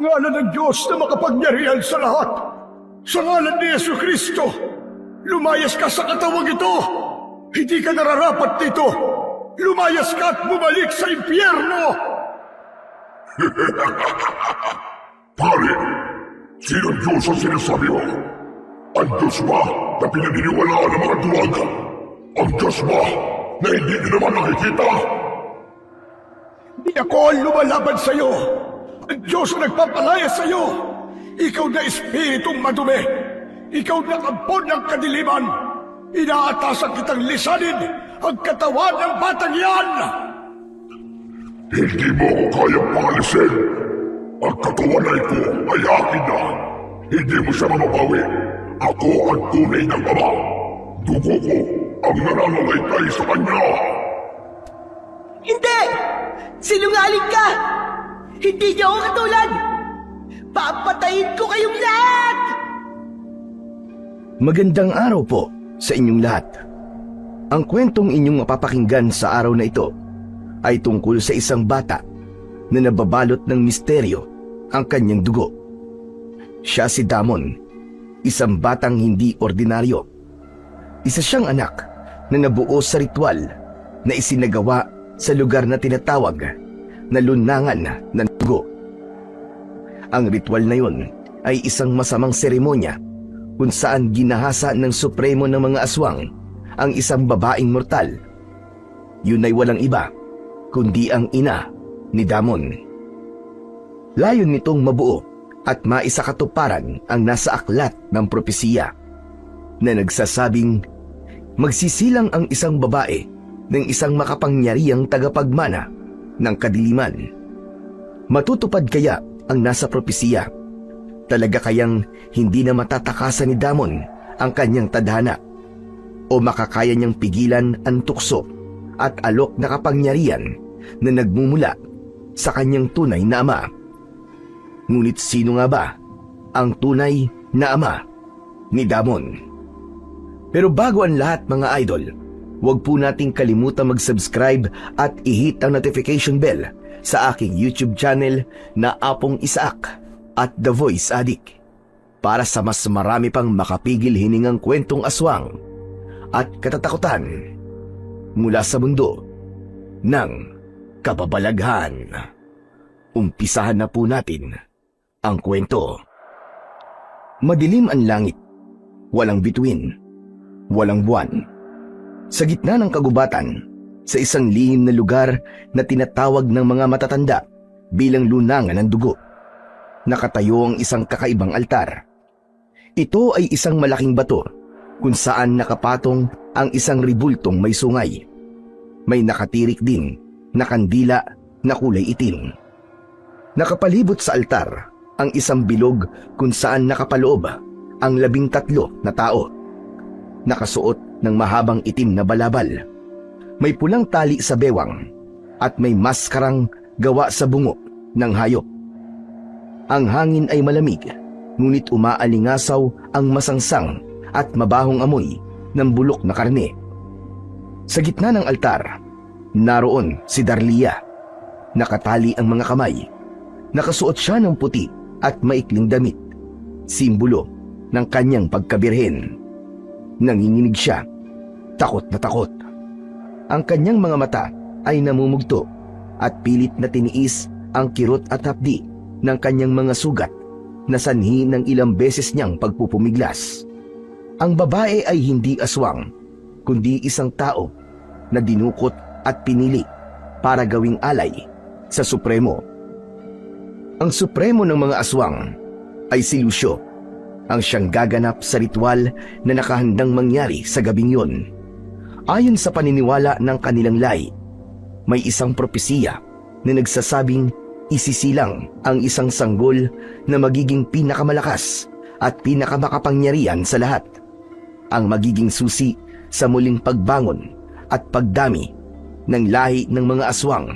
Ngalan ng Diyos na makapangyarihan sa lahat. Sa ngalan ni Yesu Kristo, lumayas ka sa katawang ito. Hindi ka nararapat dito. Lumayas ka at bumalik sa impyerno. Pare, sinong Diyos ang sinasabi mo? Ang Diyos ba na pinaniniwalaan ng mga duwag? Ang Diyos ba na hindi ka naman nakikita? Di ako ang lumalaban sa iyo. Ang Diyos ang nagpapalaya sa iyo. Ikaw na espiritong madumi. Ikaw na kampon ng kadiliman. Inaatasan kitang lisanin ang katawan ng batang yan. Hindi mo ako kayang paalisin. Ang katawan na ito ay akin na. Hindi mo siya mamabawi. Ako ang tunay ng ama. Dugo ko ang nanangalaytay sa kanya. Hindi! Sinungaling ka! Hindi niyo ako katulad! Papatayin ko kayong lahat! Magandang araw po sa inyong lahat. Ang kwentong inyong mapapakinggan sa araw na ito ay tungkol sa isang bata na nababalot ng misteryo ang kanyang dugo. Siya si Damon, isang batang hindi ordinaryo. Isa siyang anak na nabuo sa ritual na isinagawa sa lugar na tinatawag na lunangan ng dugo. Ang ritual na yun ay isang masamang seremonya kung saan ginahasa ng supremo ng mga aswang ang isang babaeng mortal. Yun ay walang iba kundi ang ina ni Damon. Layon nitong mabuo at maisakatuparan ang nasa aklat ng propesiya na nagsasabing magsisilang ang isang babae ng isang makapangyarihang tagapagmana ng kadiliman. Matutupad kaya ang nasa propesiya? Talaga kayang hindi na matatakasan ni Damon ang kanyang tadhana? O makakaya niyang pigilan ang tukso at alok na kapangyarihan na nagmumula sa kanyang tunay na ama? Ngunit sino nga ba ang tunay na ama ni Damon? Pero bago ang lahat mga idol, huwag po nating kalimutan mag-subscribe at i-hit ang notification bell sa aking YouTube channel na Apong Isaak at The Voice Addict para sa mas marami pang makapigil hiningang kwentong aswang at katatakutan mula sa mundo ng kababalaghan. Umpisahan na po natin ang kwento. Madilim ang langit, walang bituin, walang buwan. Sa gitna ng kagubatan, sa isang lihim na lugar na tinatawag ng mga matatanda bilang lunangan ng dugo, nakatayo ang isang kakaibang altar. Ito ay isang malaking bato kung saan nakapatong ang isang ribultong may sungay. May nakatirik din na kandila na kulay itim. Nakapalibot sa altar ang isang bilog kung saan nakapaloob ang 13 na tao. Nakasuot ng mahabang itim na balabal. May pulang tali sa bewang at may maskarang gawa sa bungo ng hayop. Ang hangin ay malamig, ngunit umaalingasaw ang masangsang at mabahong amoy ng bulok na karne. Sa gitna ng altar, naroon si Darlia. Nakatali ang mga kamay. Nakasuot siya ng puti at maikling damit, simbolo ng kanyang pagkabirhen. Nanginginig siya, takot na takot. Ang kanyang mga mata ay namumugto at pilit na tiniis ang kirot at hapdi ng kanyang mga sugat na sanhi ng ilang beses niyang pagpupumiglas. Ang babae ay hindi aswang, kundi isang tao na dinukot at pinili para gawing alay sa Supremo. Ang Supremo ng mga aswang ay si Lucio, ang siyang gaganap sa ritual na nakahandang mangyari sa gabing yun. Ayon sa paniniwala ng kanilang lahi, may isang propesiya na nagsasabing isisilang ang isang sanggol na magiging pinakamalakas at pinakamakapangyarihan sa lahat, ang magiging susi sa muling pagbangon at pagdami ng lahi ng mga aswang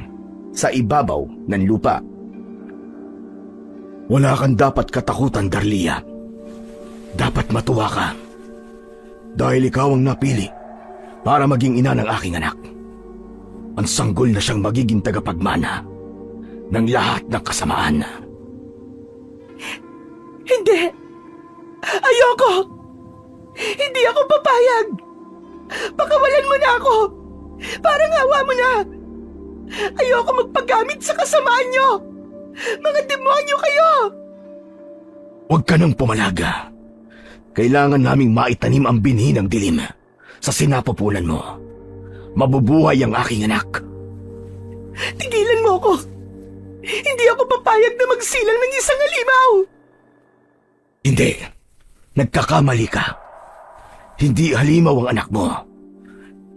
sa ibabaw ng lupa. Wala kang dapat katakutan, Darlia. Dapat matuwa ka. Dahil ikaw ang napili para maging ina ng aking anak. Ang sanggol na siyang magiging tagapagmana ng lahat ng kasamaan. Hindi! Ayoko! Hindi ako papayag! Pakawalan mo na ako! Parang awa mo na! Ayoko magpagamit sa kasamaan nyo! Mga demonyo kayo! Huwag ka nang pumalaga. Kailangan naming maitanim ang binhi ng dilim sa sinapupunan mo. Mabubuhay ang aking anak. Tigilan mo ako! Hindi ako papayag na magsilang ng isang halimaw! Hindi. Nagkakamali ka. Hindi halimaw ang anak mo.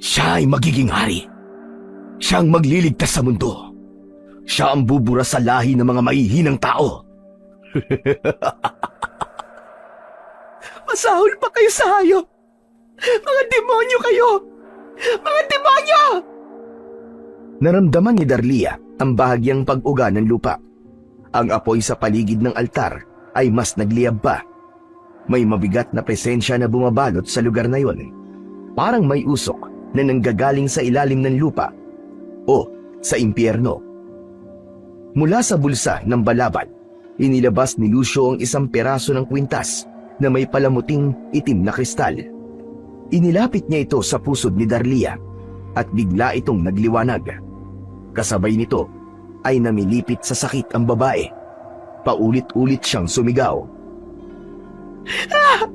Siya ay magiging hari. Siya ang magliligtas sa mundo. Siya ang bubura sa lahi ng mga mahihinang tao. Masahol pa kayo sa hayop! Mga demonyo kayo! Mga demonyo! Naramdaman ni Darlia ang bahagyang pag-uga ng lupa. Ang apoy sa paligid ng altar ay mas nagliyab pa. May mabigat na presensya na bumabalot sa lugar na yon. Parang may usok na nanggagaling sa ilalim ng lupa o sa impyerno. Mula sa bulsa ng balaban, inilabas ni Lucio ang isang peraso ng kwintas na may palamuting itim na kristal. Inilapit niya ito sa pusod ni Darlia at bigla itong nagliwanag. Kasabay nito ay namilipit sa sakit ang babae. Paulit-ulit siyang sumigaw. Ah!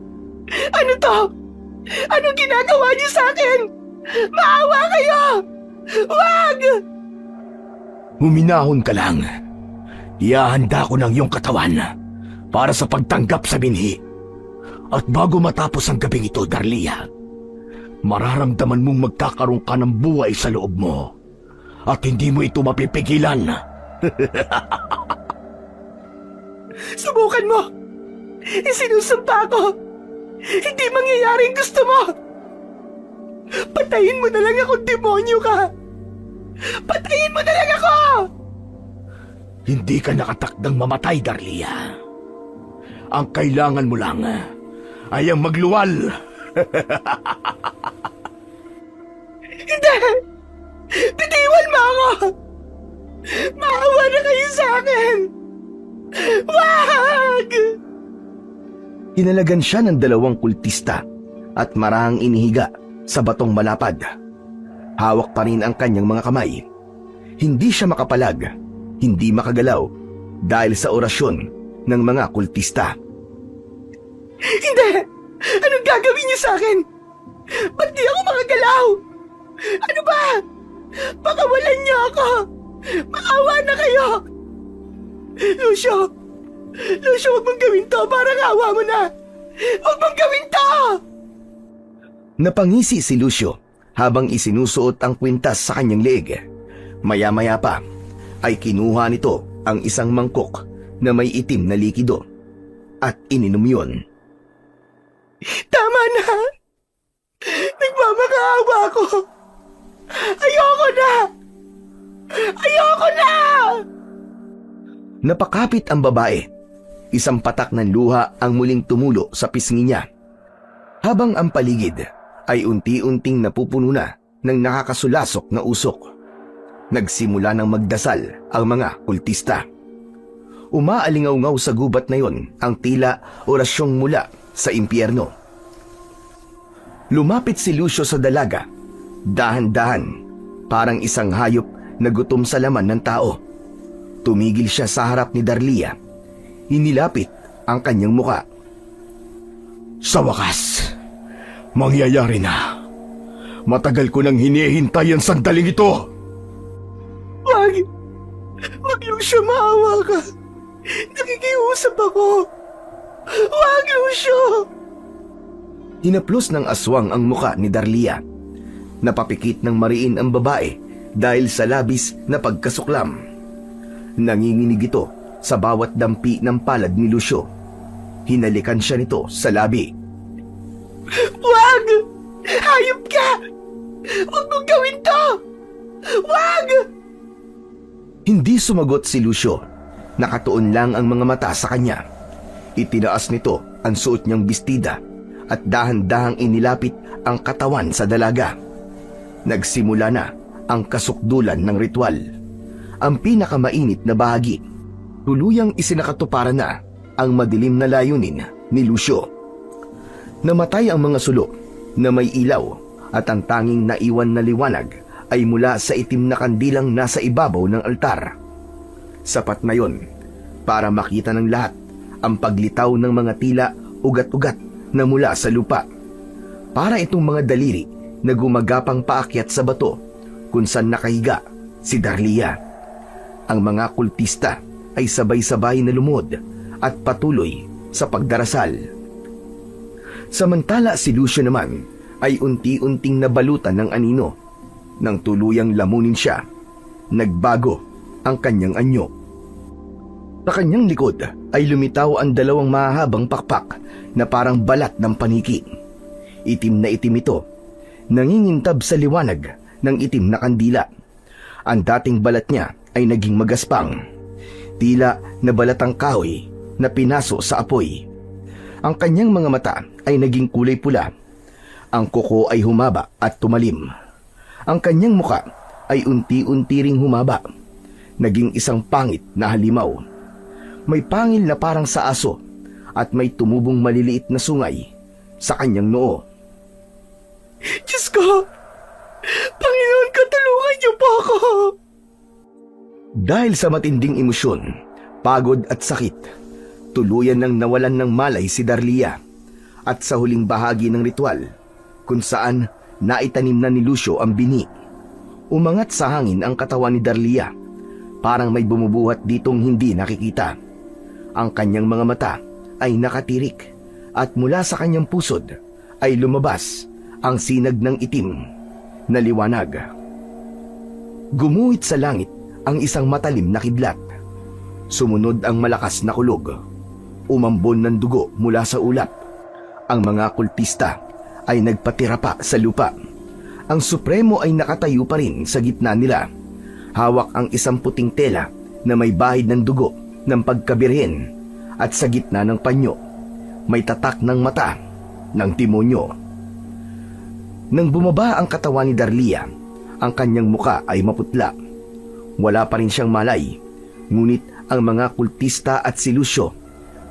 Ano to? Anong ginagawa niyo sa akin? Maawa kayo! Wag! Huminahon ka lang. Ihahanda ko ng iyong katawan para sa pagtanggap sa binhi. At bago matapos ang gabing ito, Darlia, mararamdaman mong magkakaroon ka ng buhay sa loob mo. At hindi mo ito mapipigilan. Subukan mo! Isinusumpa ko! Hindi mangyayari ang gusto mo! Patayin mo na lang ako, demonyo ka! Patayin mo na lang ako! Hindi ka nakatakdang mamatay, Darlia. Ang kailangan mo lang ay ang magluwal. Hindi! Bitiwan mo ako! Maawa na kayo sa akin! Wag! Hinalagan siya ng 2 kultista at marahang inihiga sa batong malapad. Hawak pa rin ang kanyang mga kamay. Hindi siya makapalag, hindi makagalaw dahil sa orasyon ng mga kultista. Hindi! Anong gagawin niyo sa akin? Ba't di ako makagalaw? Ano ba? Pakawalan niyo ako! Maawa na kayo! Lucio! Lucio, huwag mong gawin to! Parang awa mo na! Huwag mong gawin to! Napangisi si Lucio habang isinusuot ang kwintas sa kanyang leeg. Maya-maya pa ay kinuha nito ang isang mangkok na may itim na likido at ininom yun. Tama na! Nagmamakaawa ako! Ayoko na! Ayoko na! Napakapit ang babae. Isang patak ng luha ang muling tumulo sa pisngi niya. Habang ang paligid ay unti-unting napupuno na ng nakakasulasok na usok. Nagsimula ng magdasal ang mga kultista. Umaalingaw-ngaw sa gubat na yon ang tila orasyong mula sa impyerno. Lumapit si Lucio sa dalaga, dahan-dahan, parang isang hayop na gutom sa laman ng tao. Tumigil siya sa harap ni Darlia. Inilapit ang kanyang muka. Sa wakas, mangyayari na. Matagal ko nang hinihintay ang sandaling ito. Wag! Wag, Lucio, maawa ka! Nakikiusap ako! Wag, Lucio! Hinaplos ng aswang ang muka ni Darlia. Napapikit ng mariin ang babae dahil sa labis na pagkasuklam. Nanginginig ito sa bawat dampi ng palad ni Lucio. Hinalikan siya nito sa labi. Wag! Hayop ka! Wag mong gawin to! Wag! Hindi sumagot si Lucio. Nakatuon lang ang mga mata sa kanya. Itinaas nito ang suot niyang bestida at dahan-dahang inilapit ang katawan sa dalaga. Nagsimula na ang kasukdulan ng ritual. Ang pinakamainit na bahagi, tuluyang isinakatuparan na ang madilim na layunin ni Lucio. Namatay ang mga sulok na may ilaw at ang tanging naiwan na liwanag ay mula sa itim na kandilang nasa ibabaw ng altar. Sapat na yon para makita ng lahat ang paglitaw ng mga tila ugat-ugat na mula sa lupa. Para itong mga daliri na gumagapang paakyat sa bato kung saan nakahiga si Darlia. Ang mga kultista ay sabay-sabay na lumod at patuloy sa pagdarasal. Samantala si Lucio naman ay unti-unting nabalutan ng anino. Nang tuluyang lamunin siya, nagbago ang kanyang anyo. Sa kanyang likod ay lumitaw ang dalawang mahahabang pakpak na parang balat ng paniki. Itim na itim ito, nangingintab sa liwanag ng itim na kandila. Ang dating balat niya ay naging magaspang, tila na balatang kahoy na pinaso sa apoy. Ang kanyang mga mata ay naging kulay pula. Ang kuko ay humaba at tumalim. Ang kanyang muka ay unti-unti ring humaba, naging isang pangit na halimaw. May pangil na parang sa aso at may tumubong maliliit na sungay sa kanyang noo. Diyos ko! Panginoon ko, tulungan niyo po ako! Dahil sa matinding emosyon, pagod at sakit, tuluyan nang nawalan ng malay si Darlia. At sa huling bahagi ng ritual, kung saan naitanim na ni Lucio ang bini, umangat sa hangin ang katawan ni Darlia. Parang may bumubuhat ditong hindi nakikita. Ang kanyang mga mata ay nakatirik at mula sa kanyang pusod ay lumabas ang sinag ng itim na liwanag. Gumuhit sa langit ang isang matalim na kidlat. Sumunod ang malakas na kulog. Umambon ng dugo mula sa ulap. Ang mga kultista ay nagpatira pa sa lupa. Ang Supremo ay nakatayo pa rin sa gitna nila. Hawak ang isang puting tela na may bahid ng dugo ng pagkabirhen at sa gitna ng panyo may tatak ng mata ng demonyo. Nang bumaba ang katawan ni Darlia, ang kanyang muka ay maputla. Wala pa rin siyang malay, ngunit ang mga kultista at si Lucio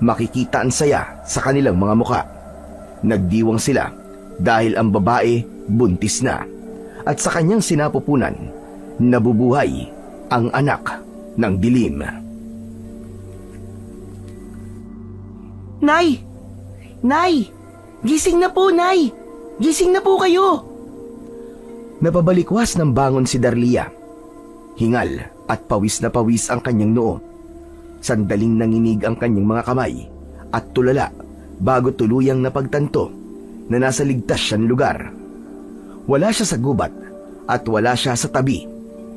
makikita ang saya sa kanilang mga muka. Nagdiwang sila dahil ang babae buntis na at sa kanyang sinapupunan nabubuhay ang anak ng dilim. Nay! Nay! Gising na po, Nay! Gising na po kayo! Napabalikwas ng bangon si Darlia. Hingal at pawis na pawis ang kanyang noo. Sandaling nanginig ang kanyang mga kamay at tulala bago tuluyang napagtanto na nasa ligtas siyang lugar. Wala siya sa gubat at wala siya sa tabi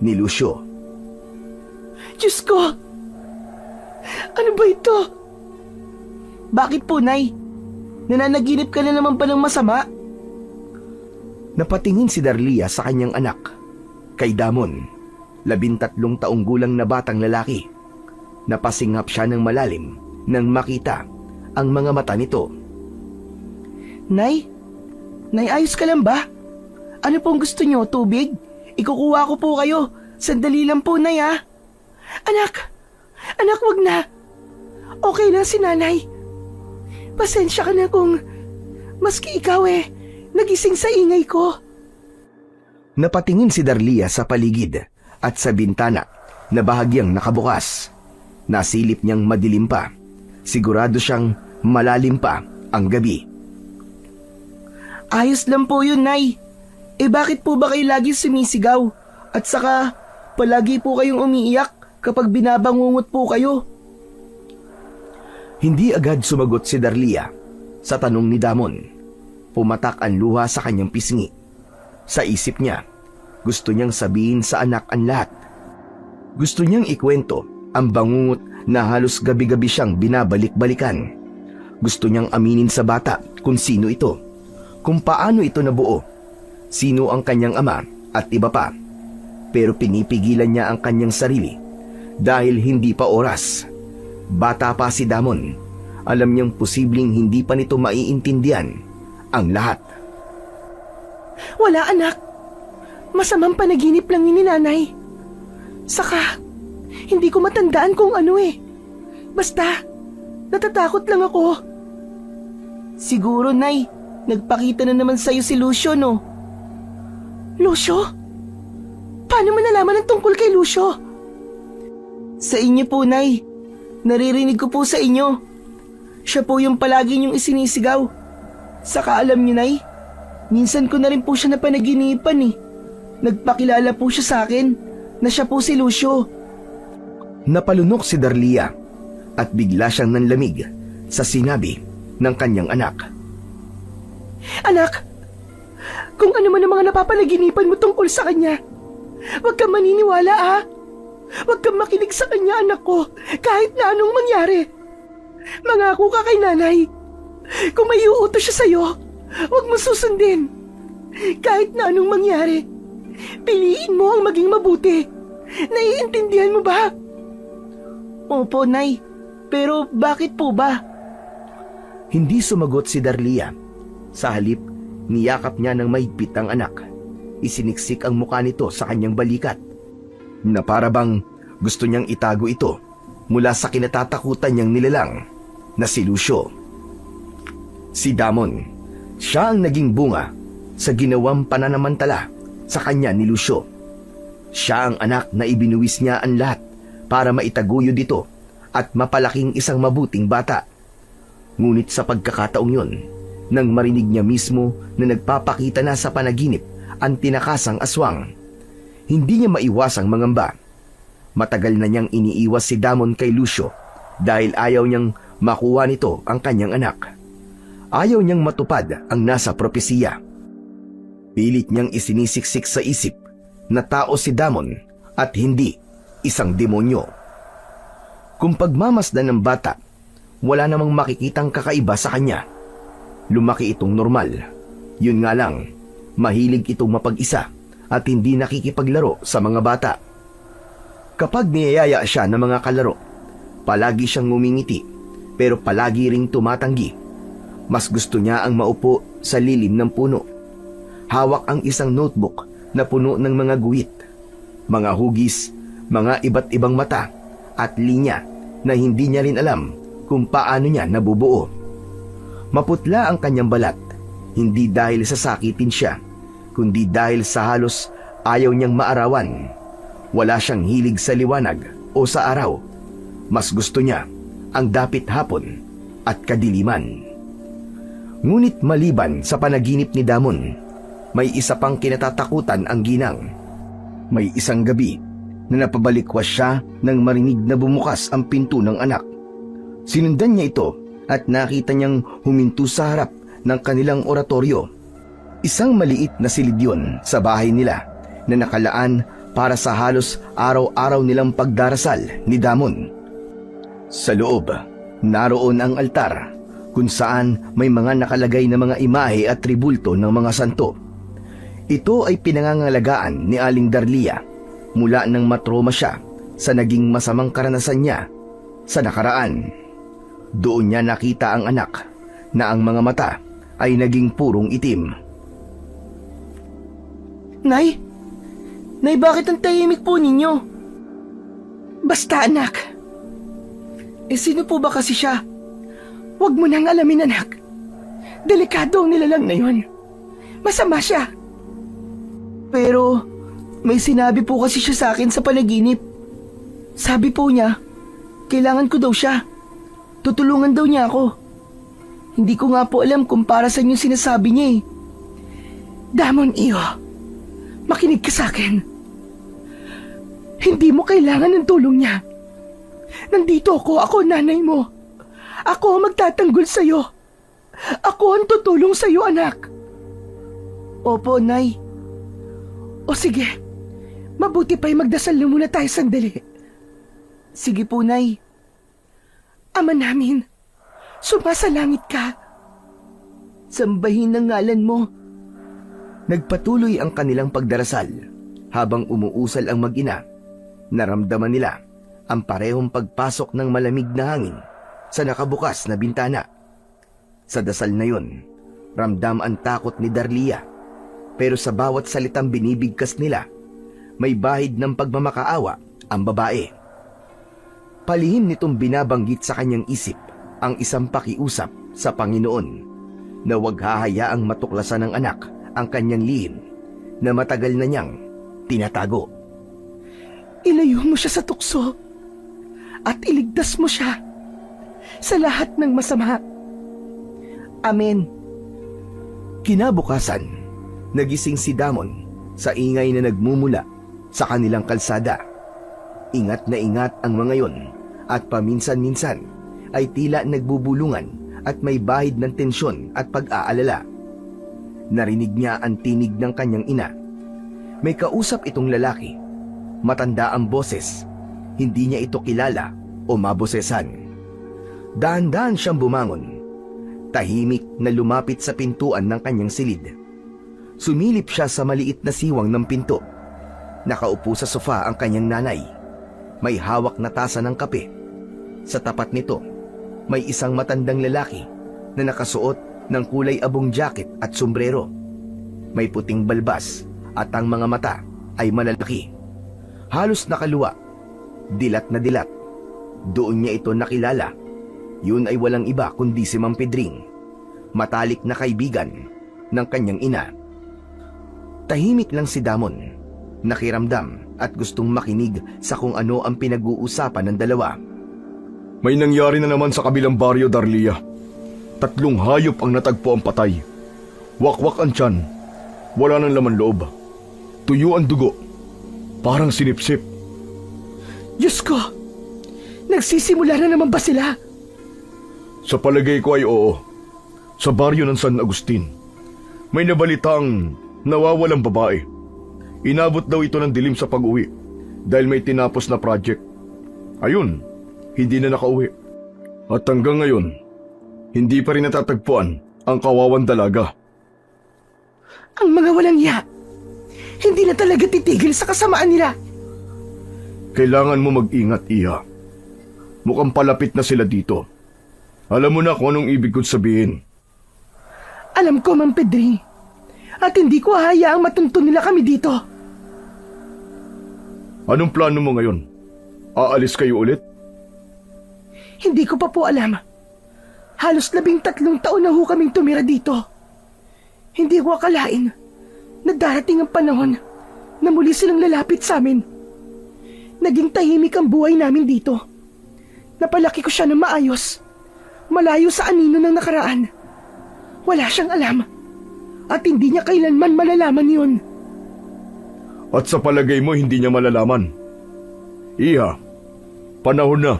ni Lucio. Diyos ko! Ano ba ito? Bakit po, Nay? Nananaginip ka na naman ba ng masama? Napatingin si Darlia sa kanyang anak, kay Damon, 13 taong gulang na batang lalaki. Napasingap siya ng malalim nang makita ang mga mata nito. Nay? Nay, ayos ka lang ba? Ano pong gusto niyo? Tubig? Ikukuha ko po kayo. Sandali lang po, Nay, ha? Anak! Anak, wag na. Okay na si Nanay. Pasensya ka na kung maski ikaw nagising sa ingay ko. Napatingin si Darlia sa paligid at sa bintana na bahagyang nakabukas. Nasilip niyang madilim pa. Sigurado siyang malalim pa ang gabi. Ayos lang po yun, Nay. Bakit po ba kayo lagi sumisigaw? At saka, palagi po kayong umiiyak kapag binabangungot po kayo? Hindi agad sumagot si Darlia sa tanong ni Damon. Pumatak ang luha sa kanyang pisngi. Sa isip niya, gusto niyang sabihin sa anak ang lahat. Gusto niyang ikwento ang bangungot na halos gabi-gabi siyang binabalik-balikan. Gusto niyang aminin sa bata kung sino ito, kung paano ito nabuo, sino ang kanyang ama at iba pa. Pero pinipigilan niya ang kanyang sarili dahil hindi pa oras. Bata pa si Damon. Alam niyang posibleng hindi pa nito maiintindihan ang lahat. Wala, anak. Masamang panaginip lang ni Nanay. Saka, hindi ko matandaan kung ano Basta, Natatakot lang ako. Siguro, Nay, nagpakita na naman sa'yo si Lucio, no? Lucio? Paano mo nalaman ang tungkol kay Lucio? Sa inyo po, Nay. Naririnig ko po sa inyo. Siya po yung palagi niyong isinisigaw. Saka alam niyo, Nay, minsan ko na rin po siya napanaginipan eh. Nagpakilala po siya sa akin na siya po si Lucio. Napalunok si Darlia at bigla siyang nanlamig sa sinabi ng kanyang anak. Anak, kung ano man ang mga napapanaginipan mo tungkol sa kanya, huwag kang maniniwala ha. Huwag kang makinig sa kanya, anak ko, kahit na anong mangyari. Mangako ka kay nanay. Kung may uutos siya sa'yo, huwag mo susundin. Kahit na anong mangyari, piliin mo ang maging mabuti. Naiintindihan mo ba? Opo, Nay. Pero bakit po ba? Hindi sumagot si Darlia. Sa halip, niyakap niya ng mahigpit ang anak. Isiniksik ang mukha nito sa kanyang balikat, na para bang gusto niyang itago ito mula sa kinatatakutan niyang nilalang na si Lucio. Si Damon, siya ang naging bunga sa ginawang pananamantala sa kanya ni Lucio. Siya ang anak na ibinuwis niya ang lahat para maitaguyod ito at mapalaking isang mabuting bata. Ngunit sa pagkakataong yun, nang marinig niya mismo na nagpapakita na sa panaginip ang tinakasang aswang, hindi niya maiwasang mangamba. Matagal na niyang iniiwas si Damon kay Lucio dahil ayaw niyang makuha nito ang kanyang anak. Ayaw niyang matupad ang nasa propesiya. Pilit niyang isinisiksik sa isip na tao si Damon at hindi isang demonyo. Kung pagmamasdan ng bata, wala namang makikitang kakaiba sa kanya. Lumaki itong normal. Yun nga lang, mahilig itong mapag-isa at hindi nakikipaglaro sa mga bata. Kapag niyayaya siya ng mga kalaro, palagi siyang ngumingiti pero palagi ring tumatanggi. Mas gusto niya ang maupo sa lilim ng puno. Hawak ang isang notebook na puno ng mga guhit, mga hugis, mga iba't ibang mata at linya na hindi niya rin alam kung paano niya nabubuo. Maputla ang kanyang balat, hindi dahil sa sakitin siya, kundi dahil sa halos ayaw niyang maarawan. Wala siyang hilig sa liwanag o sa araw. Mas gusto niya ang dapit hapon at kadiliman. Ngunit maliban sa panaginip ni Damon, may isa pang kinatatakutan ang ginang. May isang gabi na napabalikwas siya nang marinig na bumukas ang pinto ng anak. Sinundan niya ito at nakita niyang huminto sa harap ng kanilang oratoryo. Isang maliit na silid yun sa bahay nila na nakalaan para sa halos araw-araw nilang pagdarasal ni Damon. Sa loob, naroon ang altar kung saan may mga nakalagay na mga imahe at tribulto ng mga santo. Ito ay pinangangalagaan ni Aling Darlia mula nang matroma siya sa naging masamang karanasan niya sa nakaraan. Doon niya nakita ang anak na ang mga mata ay naging purong itim. Nay? Nay, bakit ang tahimik po ninyo? Basta, anak. Sino po ba kasi siya? Huwag mo nang alamin, anak. Delikado ang nilalang na yun. Masama siya. Pero may sinabi po kasi siya sa akin sa panaginip. Sabi po niya, kailangan ko daw siya. Tutulungan daw niya ako. Hindi ko nga po alam kung para sa inyo sinasabi niya eh. Damon, iyo. Makinig ka sa akin. Hindi mo kailangan ng tulong niya. Nandito ako nanay mo. Ako ang magtatanggol sa'yo. Ako ang tutulong sa'yo, anak. Opo, Nay. O sige, mabuti pa'y magdasal na muna tayo sandali. Sige po, Nay. Ama namin, sumasalangit ka. Sambahin ang ngalan mo. Nagpatuloy ang kanilang pagdarasal habang umuusal ang mag-ina. Naramdaman nila ang parehong pagpasok ng malamig na hangin sa nakabukas na bintana. Sa dasal na yun, ramdam ang takot ni Darlia. Pero sa bawat salitang binibigkas nila, may bahid ng pagmamakaawa ang babae. Palihim nitong binabanggit sa kanyang isip ang isang pakiusap sa Panginoon na huwag hahayaang matuklasan ng anak ang kanyang lihim na matagal na niyang tinatago. Ilayo mo siya sa tukso at iligtas mo siya sa lahat ng masama. Amen. Kinabukasan, nagising si Damon sa ingay na nagmumula sa kanilang kalsada. Ingat na ingat ang mga yon at paminsan-minsan ay tila nagbubulungan at may bahid ng tensyon at pag-aalala. Narinig niya ang tinig ng kanyang ina. May kausap itong lalaki. Matanda ang boses. Hindi niya ito kilala o mabosesan. Dahan-dahan siyang bumangon. Tahimik na lumapit sa pintuan ng kanyang silid. Sumilip siya sa maliit na siwang ng pinto. Nakaupo sa sofa ang kanyang nanay. May hawak na tasa ng kape. Sa tapat nito, may isang matandang lalaki na nakasuot ng kulay abong jacket at sombrero. May puting balbas at ang mga mata ay malalaki. Halos nakaluwa, dilat na dilat. Doon niya ito nakilala. Yun ay walang iba kundi si Mang Pedring, matalik na kaibigan ng kanyang ina. Tahimik lang si Damon, nakiramdam at gustong makinig sa kung ano ang pinag-uusapan ng dalawa. May nangyari na naman sa kabilang baryo, Darlia. 3 hayop ang natagpo ang patay. Wakwak ang tiyan. Wala nang laman loob. Tuyo ang dugo. Parang sinipsip. Diyos ko! Nagsisimula na naman ba sila? Sa palagay ko ay oo. Sa baryo ng San Agustin, may nabalitang nawawalang babae. Inabot daw ito ng dilim sa pag-uwi dahil may tinapos na project. Ayun, hindi na nakauwi. At hanggang ngayon, hindi pa rin natatagpuan ang kawawang dalaga. Ang mga walang iya, hindi na talaga titigil sa kasamaan nila. Kailangan mo mag-ingat, Iha. Mukhang palapit na sila dito. Alam mo na kung anong ibig kong sabihin. Alam ko, Mang Pedring. At hindi ko hahayaang matuntun nila kami dito. Anong plano mo ngayon? Aalis kayo ulit? Hindi ko pa po alam. Halos 13 taon na ho kaming tumira dito. Hindi ko akalain na darating ang panahon na muli silang lalapit sa amin. Naging tahimik ang buhay namin dito. Napalaki ko siya ng maayos, malayo sa anino ng nakaraan. Wala siyang alam at hindi niya kailanman malalaman yun. At sa palagay mo hindi niya malalaman? Iha, panahon na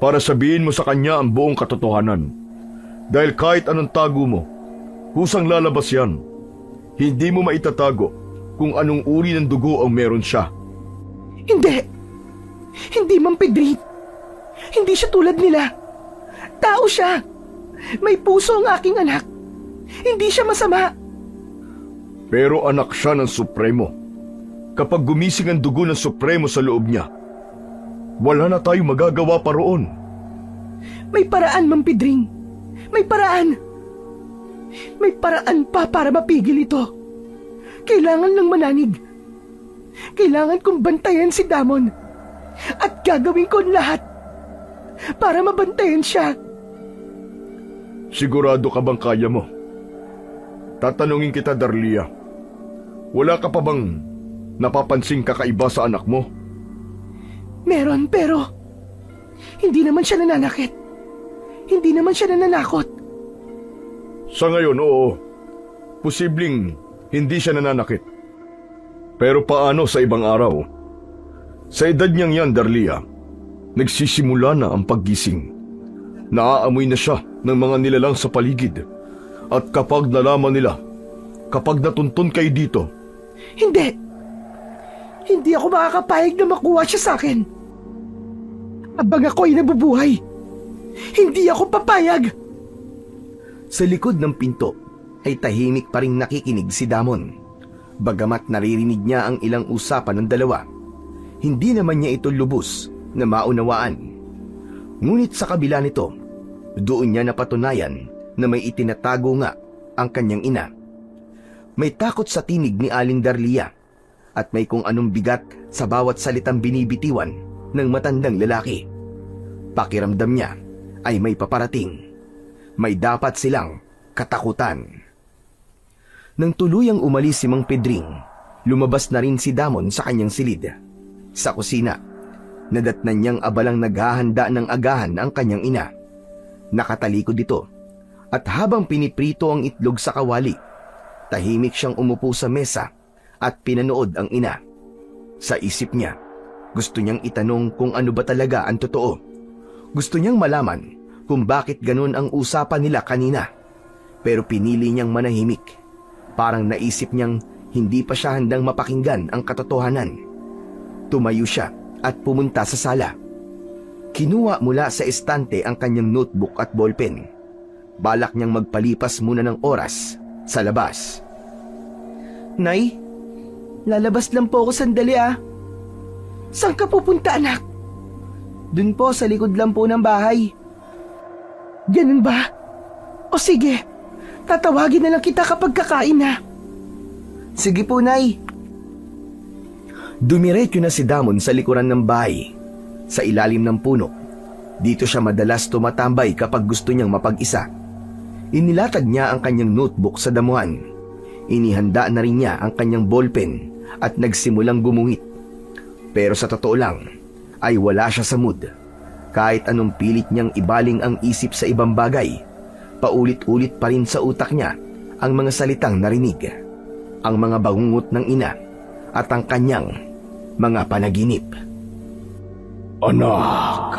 para sabihin mo sa kanya ang buong katotohanan. Dahil kahit anong tago mo, kusang lalabas yan. Hindi mo maitatago kung anong uri ng dugo ang meron siya. Hindi! Hindi, Mang Pedring. Hindi siya tulad nila. Tao siya. May puso ang aking anak. Hindi siya masama. Pero anak siya ng Supremo. Kapag gumising ang dugo ng Supremo sa loob niya, wala na tayong magagawa pa roon. May paraan, Mang Pedring. May paraan. May paraan pa para mapigil ito. Kailangan lang mananig. Kailangan kong bantayan si Damon. At gagawin ko ang lahat para mabantayan siya. Sigurado ka bang kaya mo? Tatanungin kita, Darlia. Wala ka pa bang napapansing kakaiba sa anak mo? Meron, pero hindi naman siya nananakit. Hindi naman siya nananakot. Sa ngayon, oo. Posibleng hindi siya nananakit. Pero paano sa ibang araw? Sa edad niyang yan, Darlia, nagsisimula na ang paggising. Naaamoy na siya ng mga nilalang sa paligid. At kapag nalaman nila, kapag natuntun kayo dito... Hindi! Hindi ako makakapayag na makuha siya sa akin. Abang ako'y nabubuhay, hindi ako papayag! Sa likod ng pinto ay tahimik pa ring nakikinig si Damon. Bagamat naririnig niya ang ilang usapan ng dalawa, hindi naman niya ito lubos na maunawaan. Ngunit sa kabila nito, doon niya napatunayan na may itinatago nga ang kanyang ina. May takot sa tinig ni Aling Darlia at may kung anong bigat sa bawat salitang binibitiwan ng matandang lalaki. Pakiramdam niya ay may paparating. May dapat silang katakutan. Nang tuluyang umalis si Mang Pedring, lumabas na rin si Damon sa kanyang silid. Sa kusina, nadatnan niyang abalang naghahanda ng agahan ang kanyang ina. Nakatalikod ito, at habang piniprito ang itlog sa kawali, tahimik siyang umupo sa mesa at pinanood ang ina. Sa isip niya, gusto niyang itanong kung ano ba talaga ang totoo. Gusto niyang malaman kung bakit ganun ang usapan nila kanina. Pero pinili niyang manahimik. Parang naisip niyang hindi pa siya handang mapakinggan ang katotohanan. Tumayo siya at pumunta sa sala. Kinuha mula sa estante ang kanyang notebook at ballpen. Balak niyang magpalipas muna ng oras sa labas. Nay, lalabas lang po ako sandali ah. Saan ka pupunta, anak? Dun po sa likod lang po ng bahay. Ganun ba? O sige, tatawagin na lang kita kapag kakain na. Sige po, Nay. Dumiretso na si Damon sa likuran ng bahay, sa ilalim ng puno. Dito siya madalas tumatambay kapag gusto niyang mapag-isa. Inilatag niya ang kanyang notebook sa damuhan. Inihanda na rin niya ang kanyang ballpen at nagsimulang gumuhit. Pero sa totoo lang, ay wala siya sa mood. Kahit anong pilit niyang ibaling ang isip sa ibang bagay, paulit-ulit pa rin sa utak niya ang mga salitang narinig, ang mga bangungot ng ina at ang kanyang mga panaginip. Anak!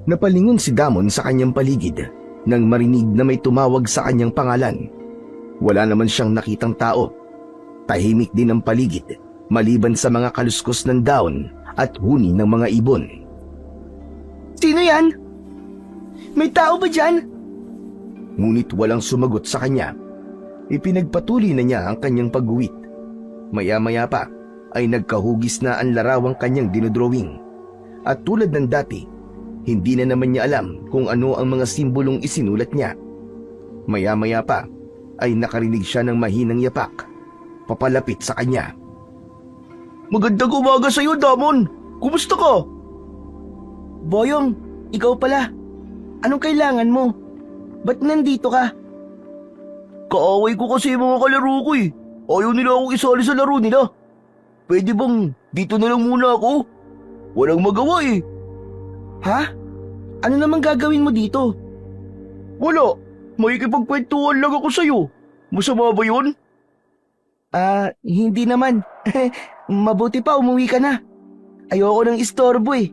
Napalingon si Damon sa kanyang paligid nang marinig na may tumawag sa kanyang pangalan. Wala naman siyang nakitang tao. Tahimik din ang paligid maliban sa mga kaluskos ng daon at huni ng mga ibon. Sino yan? May tao ba dyan? Ngunit walang sumagot sa kanya. Ipinagpatuloy na niya ang kanyang pagguhit. Maya-maya pa ay nagkahugis na ang larawang kanyang dinodrawing. At tulad ng dati, hindi na naman niya alam kung ano ang mga simbolong isinulat niya. Maya-maya pa ay nakarinig siya ng mahinang yapak, papalapit sa kanya. Magandang umaga sa'yo, Damon. Kumusta ka? Boyong, ikaw pala. Anong kailangan mo? Ba't nandito ka? Kaaway ko kasi yung mga kalaro ko eh. Ayaw nila akong isali sa laro nila. Pwede bang dito na lang muna ako? Walang magawa eh. Ha? Ano namang gagawin mo dito? Wala. Makikipagkwentuhan lang ako sa'yo. Masama ba yun? Hindi naman. Mabuti pa umuwi ka na. Ayoko nang istorbo eh.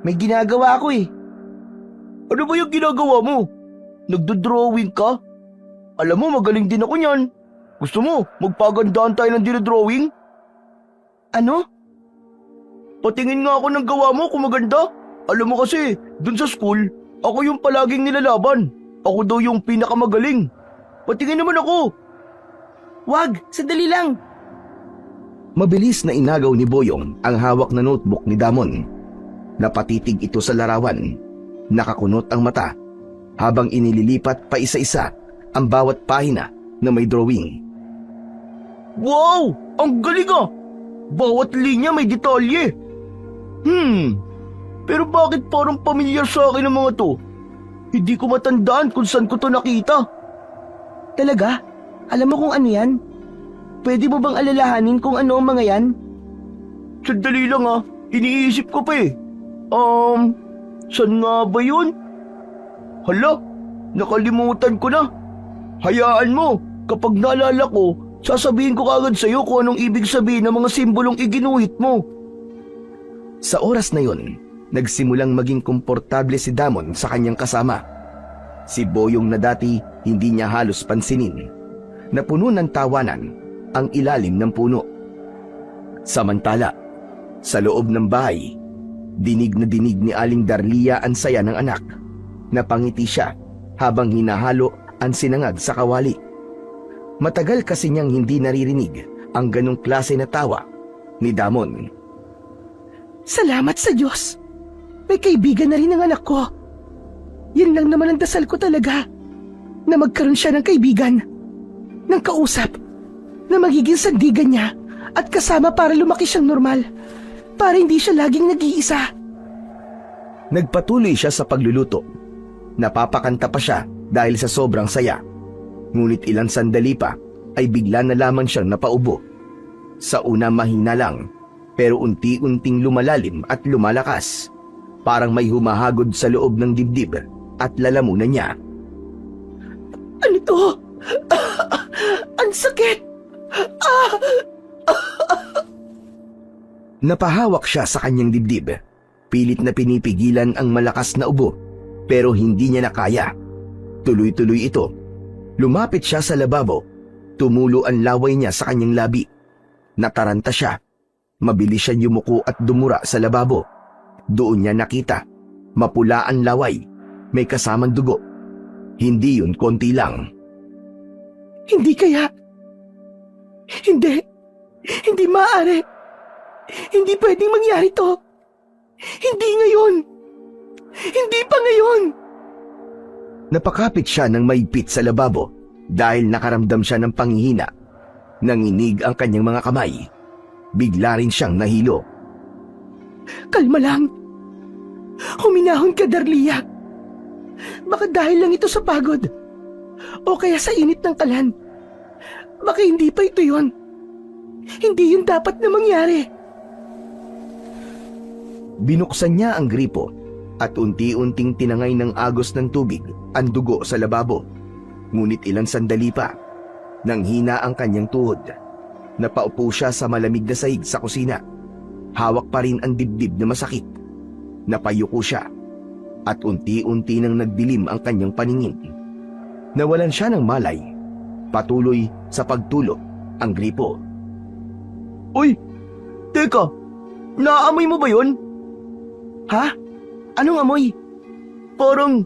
May ginagawa ako eh. Ano ba yung ginagawa mo? Nagdodrawing ka? Alam mo, magaling din ako niyan. Gusto mo, magpagandaan tayo ng dinodrawing? Ano? Patingin nga ako ng gawa mo kung maganda. Alam mo kasi, dun sa school, ako yung palaging nilalaban. Ako daw yung pinakamagaling. Patingin naman ako. Wag, sandali lang. Mabilis na inagaw ni Boyong ang hawak na notebook ni Damon. Napatitig ito sa larawan. Nakakunot ang mata habang inililipat pa isa-isa ang bawat pahina na may drawing. Wow! Ang galing ah! Bawat linya may detalye. Pero bakit parang pamilyar sa akin ang mga to? Hindi ko matandaan kung saan ko to nakita. Talaga? Alam mo kung ano yan? Pwede mo bang alalahanin kung ano ang mga yan? Sandali lang ah. Iniisip ko pa eh. Saan nga ba yun? Hala, nakalimutan ko na. Hayaan mo, kapag naalala ko, sasabihin ko kagad sa'yo kung anong ibig sabihin ng mga simbolong iginuhit mo. Sa oras na yun, nagsimulang maging komportable si Damon sa kanyang kasama. Si Boyong na dati hindi niya halos pansinin. Napuno ng tawanan ang ilalim ng puno. Samantala, sa loob ng bahay, dinig na dinig ni Aling Darlia ang saya ng anak. Napangiti siya habang hinahalo ang sinangag sa kawali. Matagal kasi niyang hindi naririnig ang ganong klase na tawa ni Damon. Salamat sa Diyos. May kaibigan na rin ang anak ko. Yan lang naman ang dasal ko talaga. Na magkaroon siya ng kaibigan. Ng kausap. Na magiging sandigan niya at kasama para lumaki siyang normal. Para hindi siya laging nag-iisa. Nagpatuloy siya sa pagluluto. Napapakanta pa siya dahil sa sobrang saya. Ngunit ilang sandali pa ay bigla na lamang siyang napaubo. Sa una mahina lang, pero unti-unting lumalalim at lumalakas. Parang may humahagod sa loob ng dibdib at lalamunan niya. Ano to? Ang sakit! Napahawak siya sa kanyang dibdib. Pilit na pinipigilan ang malakas na ubo, pero hindi niya na kaya. Tuloy-tuloy ito. Lumapit siya sa lababo. Tumulo ang laway niya sa kanyang labi. Nataranta siya. Mabilis siya yumuko at dumura sa lababo. Doon niya nakita. Mapula ang laway. May kasamang dugo. Hindi yun konti lang. Hindi kaya. Hindi. Hindi maaari. Hindi pwedeng mangyari to. Hindi ngayon. Hindi pa ngayon. Napakapit siya ng maigpit sa lababo dahil nakaramdam siya ng panghihina. Nanginig ang kanyang mga kamay. Bigla rin siyang nahilo. Kalma lang. Huminahon ka, Darlia. Baka dahil lang ito sa pagod. O kaya sa init ng kalan. Baka hindi pa ito yun. Hindi yun dapat na mangyari. Binuksan niya ang gripo at unti-unting tinangay ng agos ng tubig ang dugo sa lababo. Ngunit ilang sandali pa, nanghina ang kanyang tuhod. Napaupo siya sa malamig na sahig sa kusina. Hawak pa rin ang dibdib na masakit. Napayuko siya at unti-unti nang nagdilim ang kanyang paningin. Nawalan siya ng malay. Patuloy sa pagtulog ang gripo. Uy! Teka! Naamoy mo ba yun? Ha? Anong amoy? Parang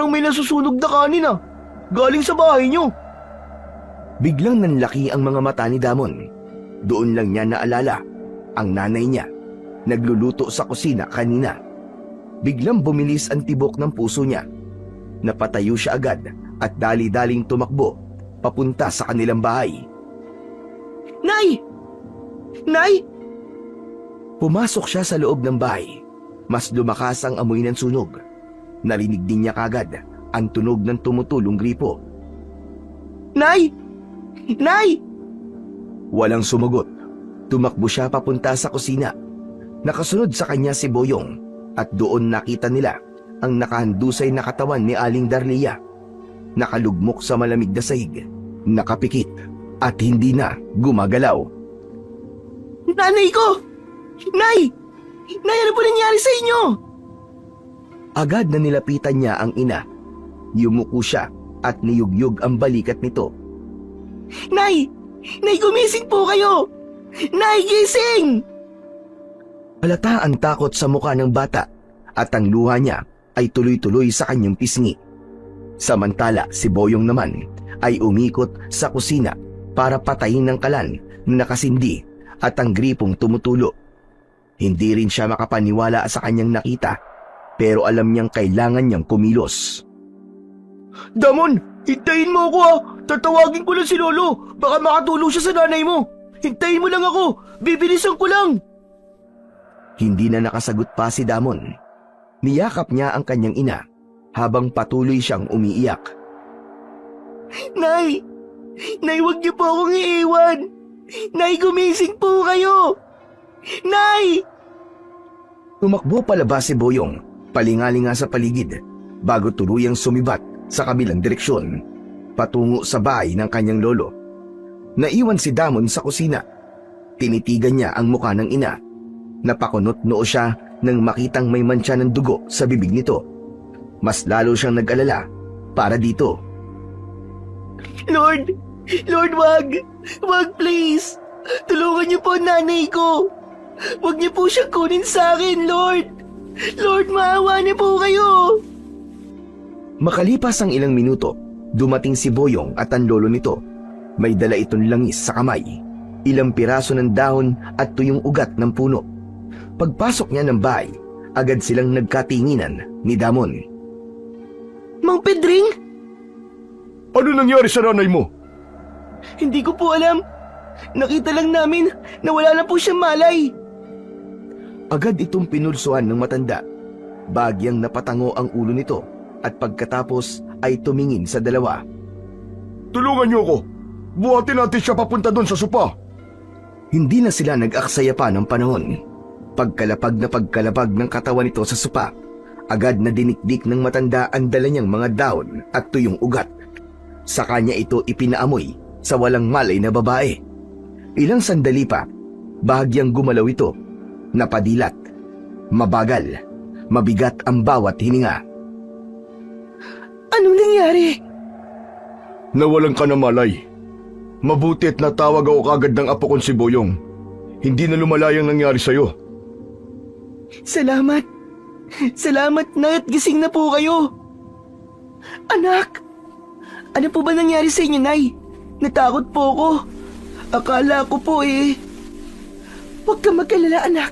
may nasusunog na kanin ah. Galing sa bahay niyo. Biglang nanlaki ang mga mata ni Damon. Doon lang niya naalala ang nanay niya. Nagluluto sa kusina kanina. Biglang bumilis ang tibok ng puso niya. Napatayo siya agad at dali-daling tumakbo papunta sa kanilang bahay. Nay! Nay! Pumasok siya sa loob ng bahay. Mas lumakas ang amoy ng sunog. Narinig din niya kagad ang tunog ng tumutulong gripo. Nay! Nay! Walang sumagot. Tumakbo siya papunta sa kusina. Nakasunod sa kanya si Boyong at doon nakita nila ang nakahandusay na katawan ni Aling Darlia. Nakalugmok sa malamig na sahig, nakapikit at hindi na gumagalaw. Nanay ko! Nay! Nay, ano po nangyari sa inyo? Agad na nilapitan niya ang ina. Yumuko siya at niyugyug ang balikat nito. Nay! Nay, gumising po kayo! Nay, gising! Halata ang takot sa mukha ng bata at ang luha niya ay tuloy-tuloy sa kanyang pisngi. Samantala si Boyong naman ay umikot sa kusina para patayin ng kalan na nakasindi at ang gripong tumutulo. Hindi rin siya makapaniwala sa kanyang nakita, pero alam niyang kailangan niyang kumilos. Damon, hintayin mo ako ah! Tatawagin ko lang si Lolo. Baka makatulong siya sa nanay mo. Hintayin mo lang ako. Bibilisan ko lang. Hindi na nakasagot pa si Damon. Niyakap niya ang kanyang ina habang patuloy siyang umiiyak. Nay! Nay, huwag niyo po akong iiwan. Nay, gumising po kayo. Nay! Tumakbo palabas si Boyong, palingalinga sa paligid, bago tuluyang sumibat sa kabilang direksyon, patungo sa bahay ng kanyang lolo. Naiwan si Damon sa kusina. Tinitigan niya ang mukha ng ina. Napakunot noo siya nang makitang may mantsa ng dugo sa bibig nito. Mas lalo siyang nag-alala para dito. Lord! Lord, wag! Wag, please! Tulungan niyo po ang nanay ko! Wag niyo po siyang kunin sa akin, Lord! Lord, maawa niyo po kayo! Makalipas ang ilang minuto, dumating si Boyong at ang lolo nito. May dala itong langis sa kamay, ilang piraso ng dahon at tuyong ugat ng puno. Pagpasok niya ng bahay, agad silang nagkatinginan ni Damon. Mang Pedring? Ano nangyari sa nanay mo? Hindi ko po alam. Nakita lang namin na wala na po siyang malay. Agad itong pinulsuhan ng matanda. Bagyang napatango ang ulo nito at pagkatapos ay tumingin sa dalawa. Tulungan niyo ako! Buhatin natin siya papunta doon sa sopa! Hindi na sila nag-aksaya pa ng panahon. Pagkalapag na pagkalapag ng katawan nito sa sopa, agad na dinikdik ng matanda ang dala niyang mga daon at tuyong ugat. Sa kanya ito ipinaamoy sa walang malay na babae. Ilang sandali pa, bahagyang gumalaw ito, napadilat, mabagal, mabigat ang bawat hininga. Anong nangyari? Nawalan ka na malay. Mabuti at natawag ako kagad ng apo kong si Boyong. Hindi na lumalayang nangyari sa'yo. Salamat. Salamat na at gising na po kayo. Anak, ano po ba nangyari sa inyo, Nay? Natakot po ako. Akala ko po Huwag ka mag-alala, anak.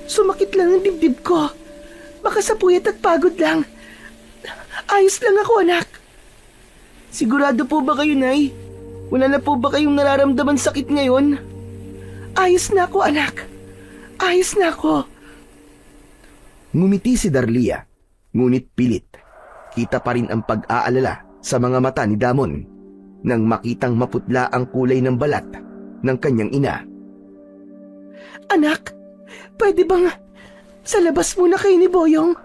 Sumakit lang ang dibdib ko. Baka sa puyat at pagod lang. Ayos lang ako, anak. Sigurado po ba kayo, Nay? Wala na po ba kayong nararamdaman sakit ngayon? Ayos na ako, anak. Ayos na ako. Ngumiti si Darlia, ngunit pilit. Kita pa rin ang pag-aalala sa mga mata ni Damon nang makitang maputla ang kulay ng balat ng kanyang ina. Anak, pwede bang sa labas muna kayo ni Boyong?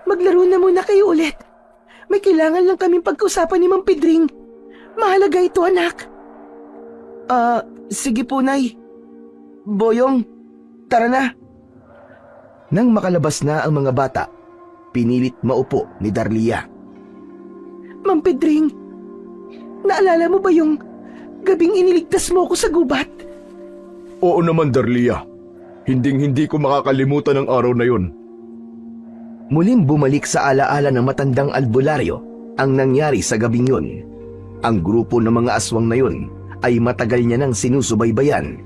Maglaro na muna kayo ulit. May kailangan lang kaming pag-usapan ni Mang Pedring. Mahalaga ito, anak. Sige po, Nay. Boyong, tara na. Nang makalabas na ang mga bata, pinilit maupo ni Darlia. Mang Pedring, naalala mo ba yung gabing iniligtas mo ko sa gubat? Oo naman, Darlia. Hinding-hindi ko makakalimutan ang araw na yon. Muling bumalik sa alaala ng matandang albularyo ang nangyari sa gabing yun. Ang grupo ng mga aswang na yun ay matagal niya nang sinusubaybayan.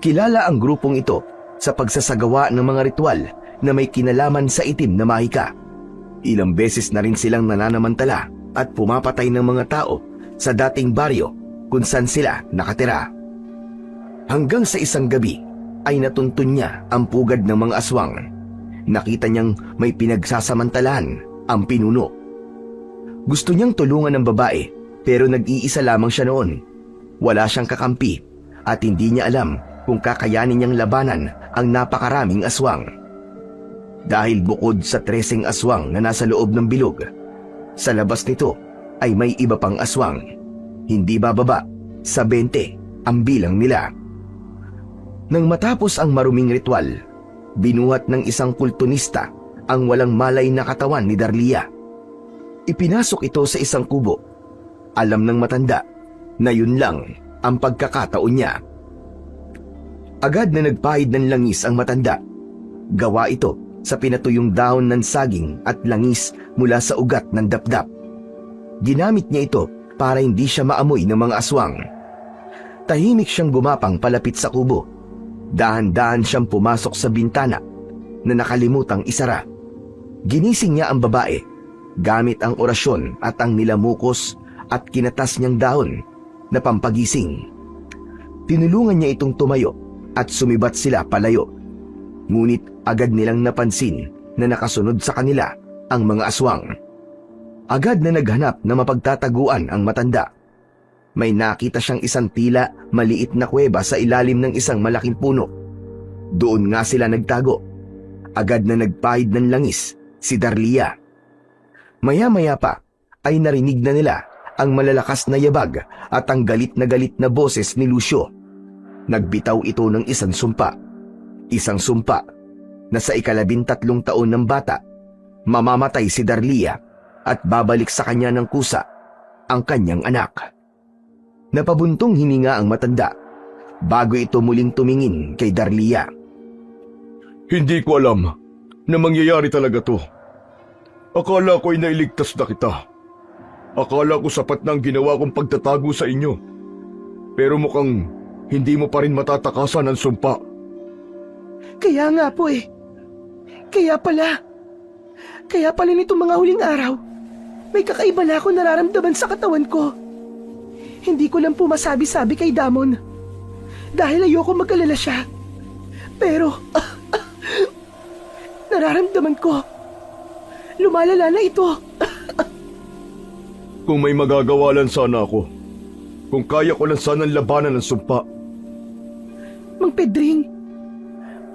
Kilala ang grupong ito sa pagsasagawa ng mga ritual na may kinalaman sa itim na mahika. Ilang beses na rin silang nananamantala at pumapatay ng mga tao sa dating baryo kung saan sila nakatira. Hanggang sa isang gabi ay natuntun niya ang pugad ng mga aswang. Nakita niyang may pinagsasamantalahan ang pinuno. Gusto niyang tulungan ng babae pero nag-iisa lamang siya noon. Wala siyang kakampi at hindi niya alam kung kakayanin niyang labanan ang napakaraming aswang. Dahil bukod sa 13 aswang na nasa loob ng bilog, sa labas nito ay may iba pang aswang. Hindi bababa sa 20 ang bilang nila. Nang matapos ang maruming ritual, binuhat ng isang kultunista ang walang malay na katawan ni Darlia. Ipinasok ito sa isang kubo. Alam ng matanda na yun lang ang pagkakataon niya. Agad na nagpahid ng langis ang matanda. Gawa ito sa pinatuyong dahon ng saging at langis mula sa ugat ng dapdap. Ginamit niya ito para hindi siya maamoy ng mga aswang. Tahimik siyang gumapang palapit sa kubo. Dahan-dahan siyang pumasok sa bintana na nakalimutang isara. Ginising niya ang babae gamit ang orasyon at ang nilamukos at kinatas niyang dahon na pampagising. Tinulungan niya itong tumayo at sumibat sila palayo. Ngunit agad nilang napansin na nakasunod sa kanila ang mga aswang. Agad na naghanap na mapagtataguan ang matanda. May nakita siyang isang tila maliit na kuweba sa ilalim ng isang malaking puno. Doon nga sila nagtago. Agad na nagpahid ng langis si Darlia. Maya-maya pa ay narinig na nila ang malalakas na yabag at ang galit na boses ni Lucio. Nagbitaw ito ng isang sumpa. Isang sumpa na sa 13 taon ng bata, mamamatay si Darlia at babalik sa kanya ng kusa ang kanyang anak. Napabuntong hininga ang matanda bago ito muling tumingin kay Darlia. Hindi ko alam na mangyayari talaga to. Akala ko ay nailigtas na kita. Akala ko sapat na ang ginawa kong pagtatago sa inyo. Pero mukhang hindi mo pa rin matatakasan ang sumpa. Kaya nga po Kaya pala nitong mga huling araw, may kakaiba na ako nararamdaman sa katawan ko. Hindi ko lang po masabi-sabi kay Damon dahil ayoko mag-alala siya. Pero nararamdaman ko lumalala na ito. Kung may magagawa lang sana ako, kung kaya ko lang sanang labanan ng sumpa. Mang Pedring,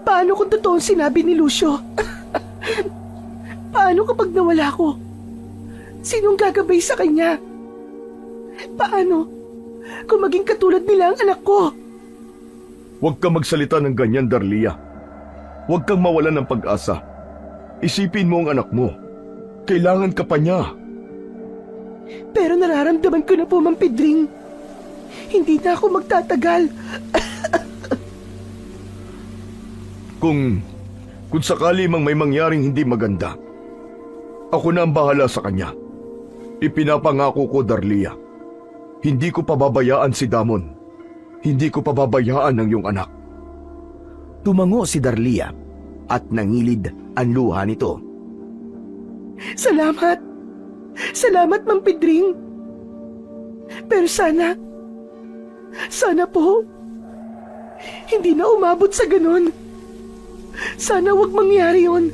paano kung totoong sinabi ni Lucio? Paano kapag nawala ko? Sinong gagabay sa kanya? Paano kung maging katulad nila ang anak ko? Huwag kang magsalita ng ganyan, Darlia. Huwag kang mawalan ng pag-asa. Isipin mo ang anak mo. Kailangan ka pa niya. Pero nararamdaman ko na po, Mang Pedring. Hindi na ako magtatagal. Kung sakali mang may mangyaring hindi maganda, ako na ang bahala sa kanya. Ipinapangako ko, Darlia. Hindi ko pababayaan si Damon. Hindi ko pababayaan ang iyong anak. Tumango si Darlia at nangilid ang luha nito. Salamat. Salamat, Mang Pedring. Pero sana po, hindi na umabot sa ganun. Sana wag mangyari yun.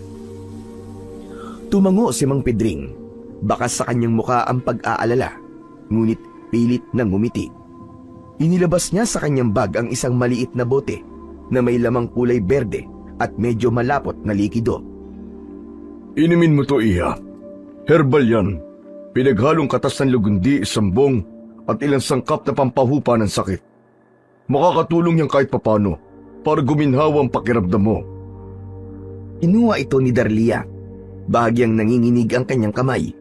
Tumango si Mang Pedring. Bakas sa kanyang muka ang pag-aalala, ngunit pilit na ngumiti. Inilabas niya sa kanyang bag ang isang maliit na bote na may lamang kulay berde at medyo malapot na likido. Inumin mo to, Iha. Herbal yan. Pinaghalong katas ng lugundi, sambong, at ilang sangkap na pampahupa ng sakit. Makakatulong yan kahit papano para guminhawa ang pakiramdam mo. Inuha ito ni Darlia. Bahagyang nanginginig ang kanyang kamay.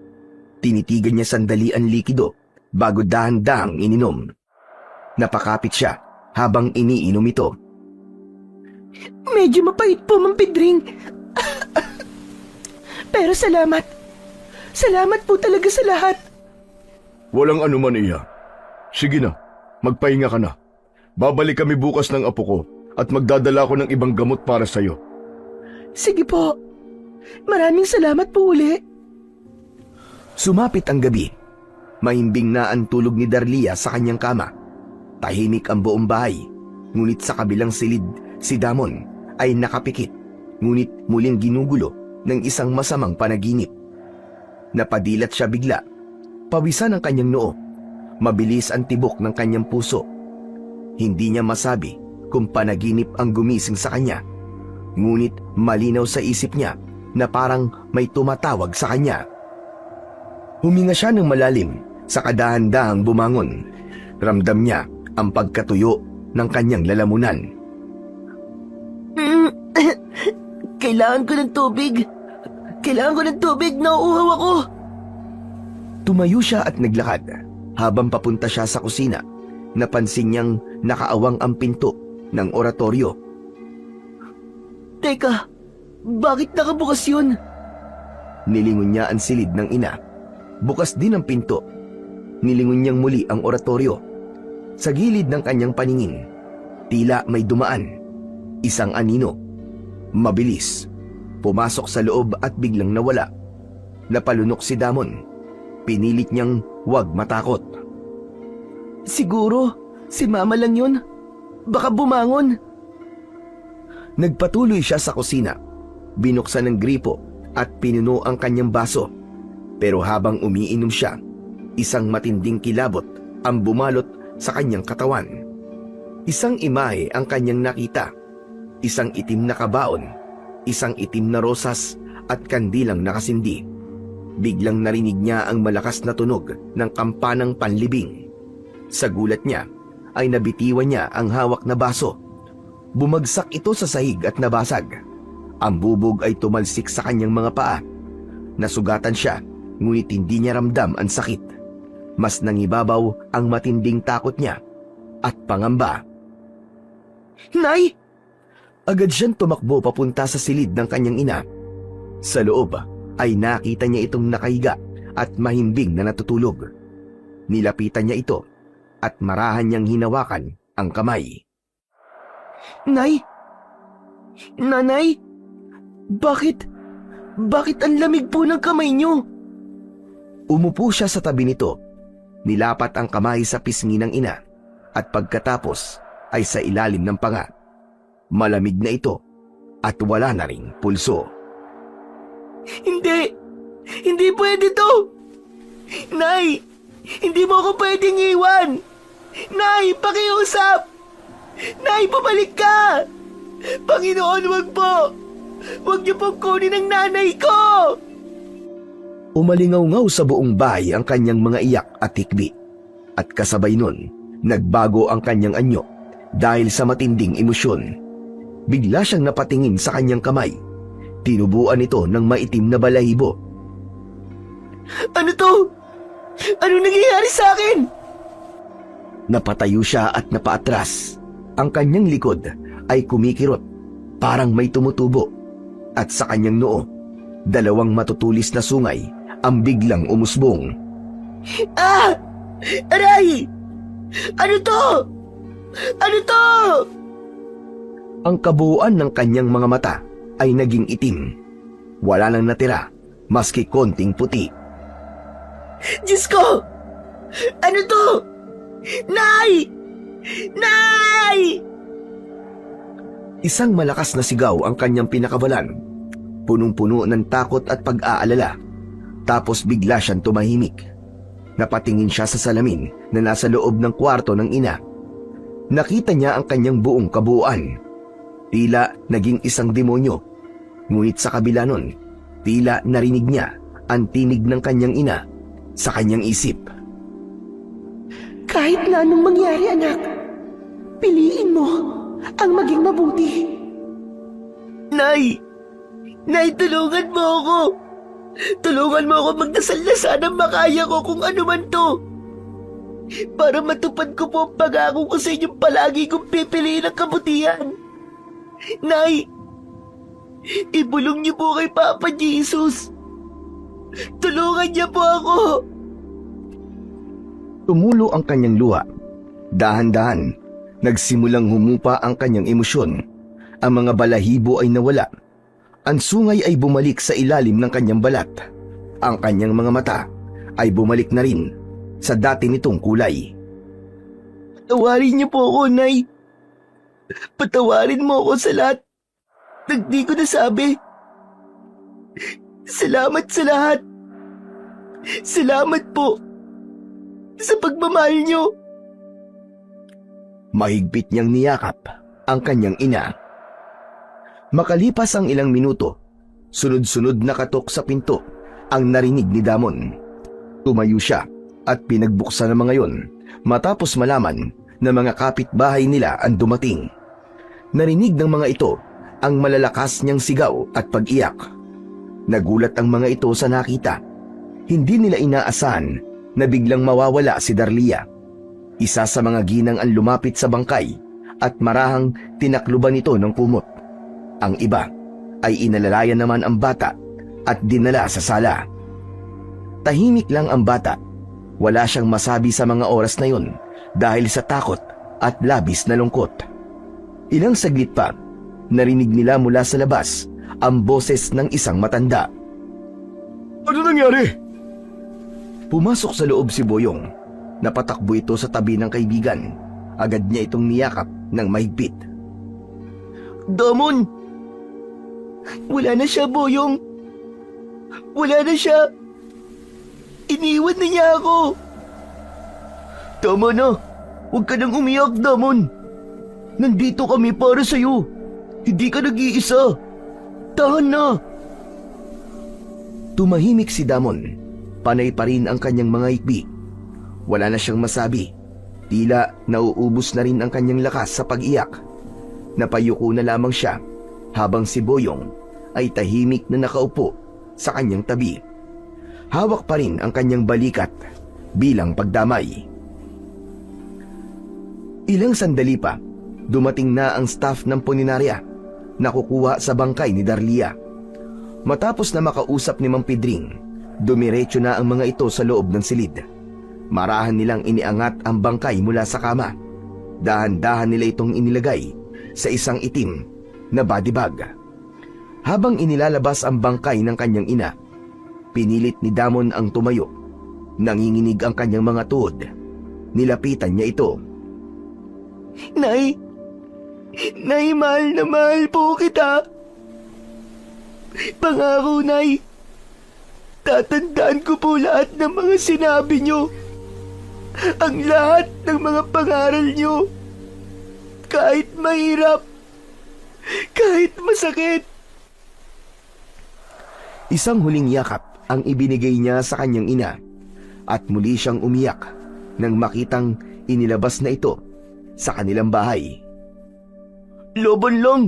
Tinitigan niya sandali ang likido bago dahan-dahang ininom. Napakapit siya habang iniinom ito. Medyo mapait po, Mang Pedring. Pero salamat. Salamat po talaga sa lahat. Walang anuman, Iha. Sige na, magpahinga ka na. Babalik kami bukas ng apo ko at magdadala ko ng ibang gamot para sa'yo. Sige po. Maraming salamat po uli. Sumapit ang gabi. Mahimbing na ang tulog ni Darlia sa kanyang kama. Tahimik ang buong bahay. Ngunit sa kabilang silid, si Damon ay nakapikit. Ngunit muling ginugulo ng isang masamang panaginip. Napadilat siya bigla. Pawisan ang kanyang noo. Mabilis ang tibok ng kanyang puso. Hindi niya masabi kung panaginip ang gumising sa kanya. Ngunit malinaw sa isip niya na parang may tumatawag sa kanya. Huminga siya ng malalim sa kadahan-dahang bumangon. Ramdam niya ang pagkatuyo ng kanyang lalamunan. Kailangan ko ng tubig. Kailangan ko ng tubig. Nauuhaw ako. Tumayo siya at naglakad. Habang papunta siya sa kusina, napansin niyang nakaawang ang pinto ng oratoryo. Teka, bakit nakabukas yun? Nilingon niya ang silid ng ina. Bukas din ang pinto. Nilingon niyang muli ang oratoryo. Sa gilid ng kanyang paningin, tila may dumaan. Isang anino. Mabilis. Pumasok sa loob at biglang nawala. Napalunok si Damon. Pinilit niyang huwag matakot. Siguro, si Mama lang yun. Baka bumangon. Nagpatuloy siya sa kusina. Binuksan ng gripo at pinuno ang kanyang baso. Pero habang umiinom siya, isang matinding kilabot ang bumalot sa kanyang katawan. Isang imahe ang kanyang nakita. Isang itim na kabaon, isang itim na rosas at kandilang nakasindi. Biglang narinig niya ang malakas na tunog ng kampanang panlibing. Sa gulat niya ay nabitiwan niya ang hawak na baso. Bumagsak ito sa sahig at nabasag. Ang bubog ay tumalsik sa kanyang mga paa. Nasugatan siya, ngunit hindi niya ramdam ang sakit. Mas nangibabaw ang matinding takot niya at pangamba. Nay! Agad siyang tumakbo papunta sa silid ng kanyang ina. Sa loob ay nakita niya itong nakahiga at mahimbing na natutulog. Nilapitan niya ito at marahan niyang hinawakan ang kamay. Nay! Nanay! Bakit ang lamig po ng kamay niyo? Umupo siya sa tabi nito. Nilapat ang kamay sa pisngi ng ina at pagkatapos ay sa ilalim ng panga. Malamig na ito at wala na ring pulso. Hindi! Hindi pwede to! Nay! Hindi mo ako pwedeng iwan! Nay, pakiusap! Nay, pabalik ka! Panginoon, wag po! Wag niyo pong kunin ang nanay ko! Umalingaw-ngaw sa buong bahay ang kanyang mga iyak at hikbi. At kasabay nun, nagbago ang kanyang anyo dahil sa matinding emosyon. Bigla siyang napatingin sa kanyang kamay. Tinubuan ito ng maitim na balahibo. Ano to? Ano nangyayari sa akin? Napatayo siya at napaatras. Ang kanyang likod ay kumikirot, parang may tumutubo. At sa kanyang noo, 2 matutulis na sungay ang biglang umusbong. Ah! Aray! Ano to? Ano to? Ang kabuuan ng kanyang mga mata ay naging itim. Wala nang natira, maski konting puti. Diyos ko! Ano to? Nay! Nay! Isang malakas na sigaw ang kanyang pinakawalan. Punong-puno ng takot at pag-aalala. Tapos bigla siyang tumahimik. Napatingin siya sa salamin na nasa loob ng kwarto ng ina. Nakita niya ang kanyang buong kabuuan. Tila naging isang demonyo. Ngunit sa kabila nun, tila narinig niya ang tinig ng kanyang ina sa kanyang isip. Kahit na anong mangyari, anak, piliin mo ang maging mabuti. Nay! Nay, tulungan mo ako! Tulungan mo ako magdasal na sana makaya ko kung ano man to. Para matupad ko po ang pangako ko sa inyong palagi kong pipiliin ang kabutihan. Nay! Ibulong niyo po kay Papa Jesus. Tulungan niya po ako. Tumulo ang kanyang luha. Dahan-dahan, nagsimulang humupa ang kanyang emosyon. Ang mga balahibo ay nawala. Ang sungay ay bumalik sa ilalim ng kanyang balat. Ang kanyang mga mata ay bumalik na rin sa dati nitong kulay. Patawarin niyo po ako, Nay. Patawarin mo ako sa lahat ng di ko nasabi. Salamat sa lahat. Salamat po sa pagmamahal niyo. Mahigpit niyang niyakap ang kanyang ina. Makalipas ang ilang minuto, sunod-sunod na katok sa pinto ang narinig ni Damon. Tumayo siya at pinagbuksan ng mga yon matapos malaman na mga kapitbahay nila ang dumating. Narinig ng mga ito ang malalakas niyang sigaw at pag-iyak. Nagulat ang mga ito sa nakita. Hindi nila inaasahan na biglang mawawala si Darlia. Isa sa mga ginang ang lumapit sa bangkay at marahang tinakluban ito ng kumot. Ang iba ay inalalayan naman ang bata at dinala sa sala. Tahimik lang ang bata. Wala siyang masabi sa mga oras na yon dahil sa takot at labis na lungkot. Ilang saglit pa, narinig nila mula sa labas ang boses ng isang matanda. Ano nangyari? Pumasok sa loob si Boyong. Napatakbo ito sa tabi ng kaibigan. Agad niya itong niyakap ng mahigpit. Damon! Wala na siya, Boyong. Wala na siya. Iniwan na niya ako. Tama na. Huwag ka nang umiyak, Damon. Nandito kami para sa'yo. Hindi ka nag-iisa. Tahan na. Tumahimik si Damon. Panay pa rin ang kanyang mga hikbi. Wala na siyang masabi. Tila nauubos na rin ang kanyang lakas sa pag-iyak. Napayuko na lamang siya habang si Boyong ay tahimik na nakaupo sa kanyang tabi. Hawak pa rin ang kanyang balikat bilang pagdamay. Ilang sandali pa, dumating na ang staff ng puninarya na kukuha sa bangkay ni Darlia. Matapos na makausap ni Mang Pedring, dumiretso na ang mga ito sa loob ng silid. Marahan nilang iniangat ang bangkay mula sa kama. Dahan-dahan nila itong inilagay sa isang itim na body bag. Habang inilalabas ang bangkay ng kanyang ina, pinilit ni Damon ang tumayo. Nanginginig ang kanyang mga tuhod. Nilapitan niya ito. Nay! Nay, mahal na mahal po kita. Pangako, Nay. Tatandaan ko po lahat ng mga sinabi nyo. Ang lahat ng mga pangaral nyo. Kahit mahirap. Kahit masakit. Isang huling yakap ang ibinigay niya sa kanyang ina at muli siyang umiyak nang makitang inilabas na ito sa kanilang bahay. Laban lang!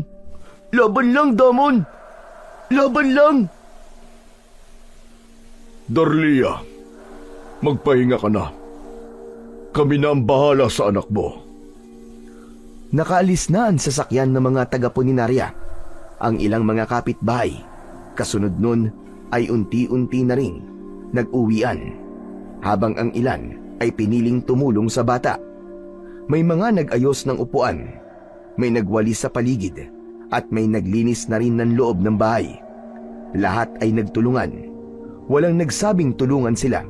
Laban lang, Damon! Laban lang! Darlia, magpahinga ka na. Kami na ang bahala sa anak mo. Nakaalis na ang sasakyan ng mga taga-Puninarya. Ang ilang mga kapitbahay, kasunod nun ay unti-unti na ring nag-uwian, habang ang ilan ay piniling tumulong sa bata. May mga nag-ayos ng upuan, may nagwalis sa paligid, at may naglinis na rin ng loob ng bahay. Lahat ay nagtulungan. Walang nagsabing tulungan sila,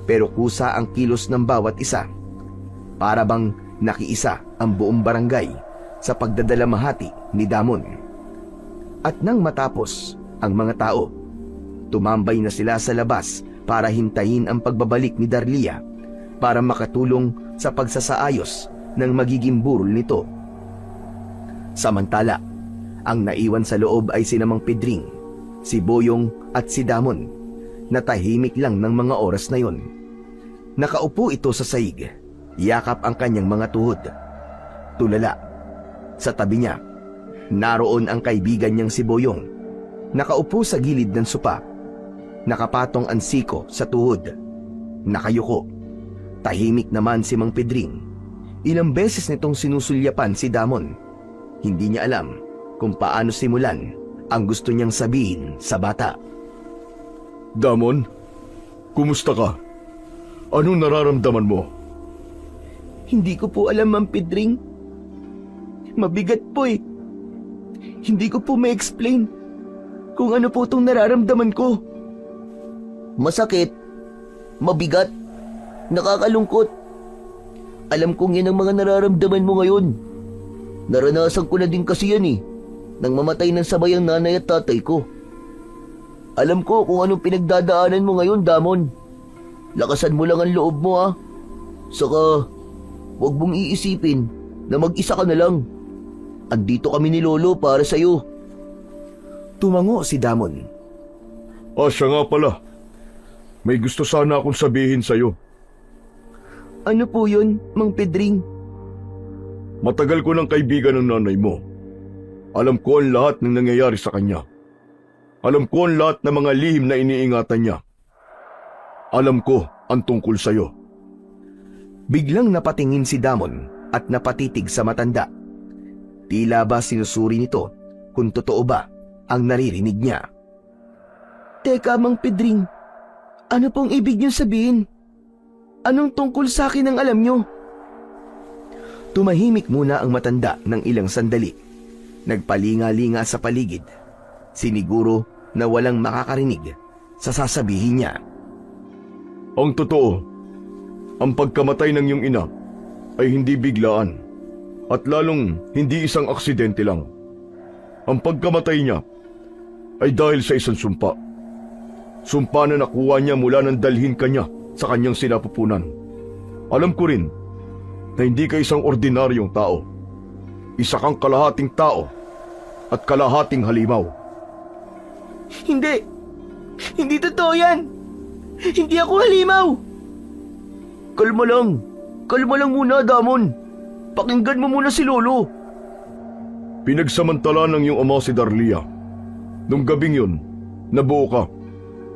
pero kusa ang kilos ng bawat isa. Para bang nakiisa ang buong barangay sa pagdadalamhati ni Damon. At nang matapos ang mga tao, tumambay na sila sa labas para hintayin ang pagbabalik ni Darlia para makatulong sa pagsasaayos ng magiging burol nito. Samantala, ang naiwan sa loob ay si Mang Pedring, si Boyong at si Damon, na tahimik lang ng mga oras na yon. Nakaupo ito sa saig, yakap ang kanyang mga tuhod. Tulala, sa tabi niya, naroon ang kaibigan niyang si Boyong, nakaupo sa gilid ng sopa, nakapatong ang siko sa tuhod, nakayuko. Tahimik naman si Mang Pedring. Ilang beses nitong sinusulyapan si Damon. Hindi niya alam kung paano simulan ang gusto niyang sabihin sa bata. Damon, kumusta ka? Anong nararamdaman mo? Hindi ko po alam, Mang Pedring. Mabigat po eh. Hindi ko po ma-explain kung ano po itong nararamdaman ko. Masakit, mabigat, nakakalungkot. Alam kong yan ang mga nararamdaman mo ngayon. Naranasan ko na din kasi yan eh, nang mamatay ng sabay ang nanay at tatay ko. Alam ko kung anong pinagdadaanan mo ngayon, Damon. Lakasan mo lang ang loob mo, ha. Saka, huwag mong iisipin na mag-isa ka na lang. Andito kami ni Lolo para sa'yo. Tumango si Damon. Siya nga pala. May gusto sana akong sabihin sa'yo. Ano po yun, Mang Pedring? Matagal ko ng kaibigan ng nanay mo. Alam ko ang lahat ng nangyayari sa kanya. Alam ko ang lahat ng mga lihim na iniingatan niya. Alam ko ang tungkol sa'yo. Biglang napatingin si Damon at napatitig sa matanda. Tila ba sinusuri nito kung totoo ba ang naririnig niya. Teka, Mang Pedring. Ano pong ibig niyo sabihin? Anong tungkol sa akin ang alam niyo? Tumahimik muna ang matanda ng ilang sandali. Nagpalinga-linga sa paligid. Siniguro na walang makakarinig sa sasabihin niya. Ang totoo, ang pagkamatay ng iyong ina ay hindi biglaan at lalong hindi isang aksidente lang. Ang pagkamatay niya ay dahil sa isang sumpa. Sumpa na nakuha niya mula nang dalhin kanya sa kanyang sinapupunan. Alam ko rin na hindi ka isang ordinaryong tao. Isa kang kalahating tao at kalahating halimaw. Hindi. Hindi totoo yan. Hindi ako halimaw. Kalma lang. Kalma lang muna, Damon. Pakinggan mo muna si Lolo. Pinagsamantala ng iyong ama si Darlia. Nung gabing yun, nabuo ka.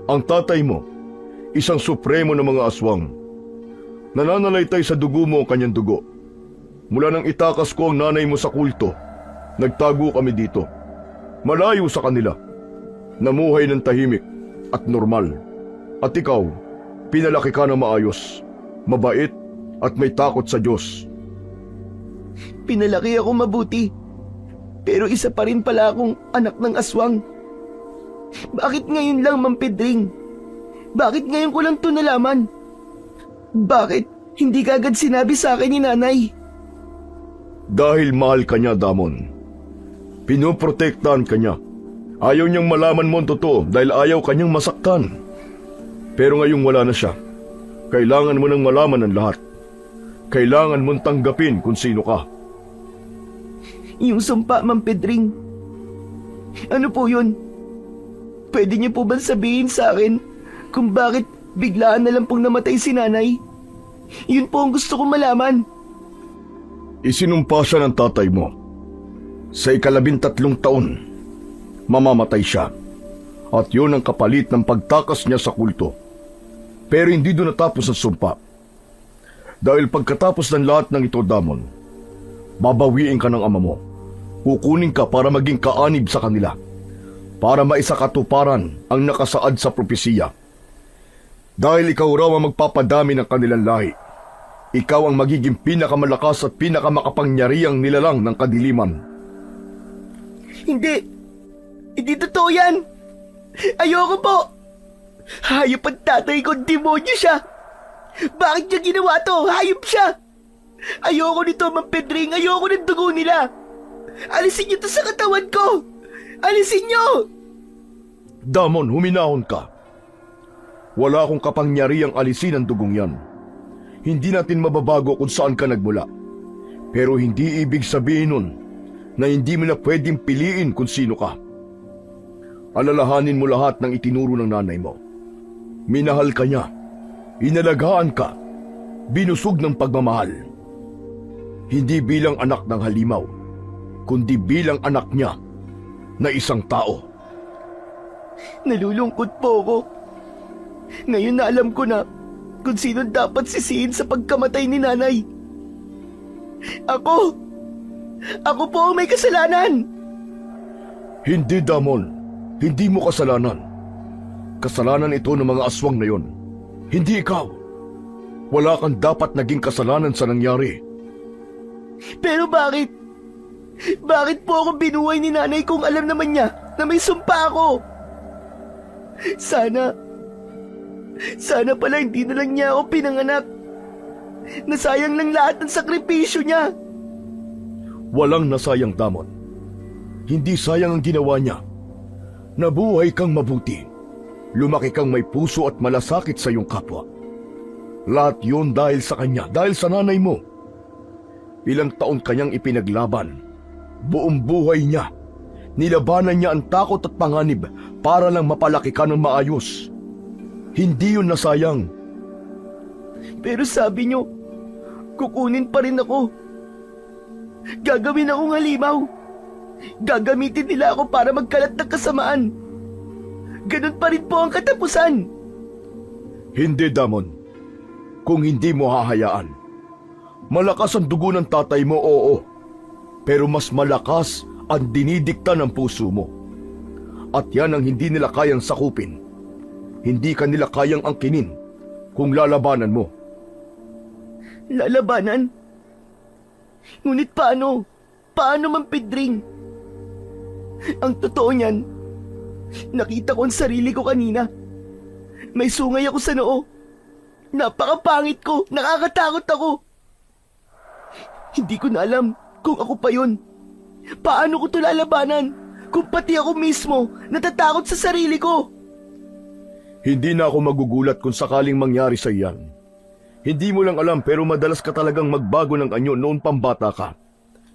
Ang tatay mo, isang supremo ng mga aswang. Nananalaytay sa dugo mo ang kanyang dugo. Mula nang itakas ko ang nanay mo sa kulto, nagtago kami dito. Malayo sa kanila. Namuhay ng tahimik at normal. At ikaw, pinalaki ka na maayos, mabait at may takot sa Diyos. Pinalaki ako mabuti. Pero isa pa rin pala akong anak ng aswang. Bakit ngayon lang, Mang Pedring? Bakit ngayon ko lang ito nalaman? Bakit hindi kagad sinabi sa akin ni nanay? Dahil mahal ka niya, Damon. Pinoprotektahan ka niya. Ayaw niyang malaman mo ang totoo dahil ayaw kanyang masaktan. Pero ngayong wala na siya, kailangan mo nang malaman ang lahat. Kailangan mong tanggapin kung sino ka. Yung sumpa, Mang Pedring. Ano po yun? Pwede niyo po ba sabihin sa akin kung bakit biglaan na lang pong namatay si nanay? Yun po ang gusto kong malaman. Isinumpa siya ng tatay mo. Sa 13 taon, mamamatay siya. At yun ang kapalit ng pagtakas niya sa kulto. Pero hindi doon natapos ang sumpa. Dahil pagkatapos ng lahat ng ito, Damon, babawiin ka ng ama mo. Kukunin ka para maging kaanib sa kanila. Para maisakatuparan ang nakasaad sa propesiya. Dahil ikaw raw ang magpapadami ng kanilang lahi. Ikaw ang magiging pinakamalakas at pinakamakapangyarihang nilalang ng kadiliman. Hindi. Hindi totoo yan. Ayoko po. Hayop ang tatay ko, demonyo siya. Bakit niya ginawa to? Hayop siya. Ayoko nito, Mang Pedring. Ayoko ng dugo nila. Alisin niyo to sa katawan ko. Alisin niyo. Damon, huminahon ka. Wala akong kapangyarihang alisin ang dugong yan. Hindi natin mababago kung saan ka nagmula. Pero hindi ibig sabihin nun na hindi mo na pwedeng piliin kung sino ka. Alalahanin mo lahat ng itinuro ng nanay mo. Minahal ka niya. Inalagaan ka. Binusog ng pagmamahal. Hindi bilang anak ng halimaw, kundi bilang anak niya na isang tao. Nalulungkot po ako. Ngayon na alam ko na kung sino dapat sisihin sa pagkamatay ni nanay. Ako! Ako po ang may kasalanan! Hindi, Damon. Hindi mo kasalanan. Kasalanan ito ng mga aswang na yon. Hindi ikaw. Wala kang dapat naging kasalanan sa nangyari. Pero bakit? Bakit po ako binuhay ni nanay kung alam naman niya na may sumpa ako? Sana pala hindi na lang niya ako pinanganak. Nasayang lang lahat ng sakripisyo niya. Walang nasayang, Damon. Hindi sayang ang ginawa niya. Nabuhay kang mabuti. Lumaki kang may puso at malasakit sa iyong kapwa. Lahat yun dahil sa kanya, dahil sa nanay mo. Ilang taon kanyang ipinaglaban. Buong buhay niya. Nilabanan niya ang takot at panganib para lang mapalaki ka ng maayos. Hindi yun nasayang. Pero sabi niyo, kukunin pa rin ako. Gagawin akong halimaw. Gagamitin nila ako para magkalat ng kasamaan. Ganun pa rin po ang katapusan. Hindi, Damon. Kung hindi mo hahayaan. Malakas ang dugo ng tatay mo, oo. Pero mas malakas ang dinidikta ng puso mo. At yan ang hindi nila kayang sakupin. Hindi ka nila kayang angkinin kung lalabanan mo. Lalabanan? Ngunit paano? Paano, Mang Pedring? Ang totoo niyan, nakita ko ang sarili ko kanina. May sungay ako sa noo. Napakapangit ko, nakakatakot ako. Hindi ko na alam kung ako pa yun. Paano ko to lalabanan kung pati ako mismo natatakot sa sarili ko? Hindi na ako magugulat kung sakaling mangyari sa iyan. Hindi mo lang alam pero madalas ka talagang magbago ng anyo noon pambata ka.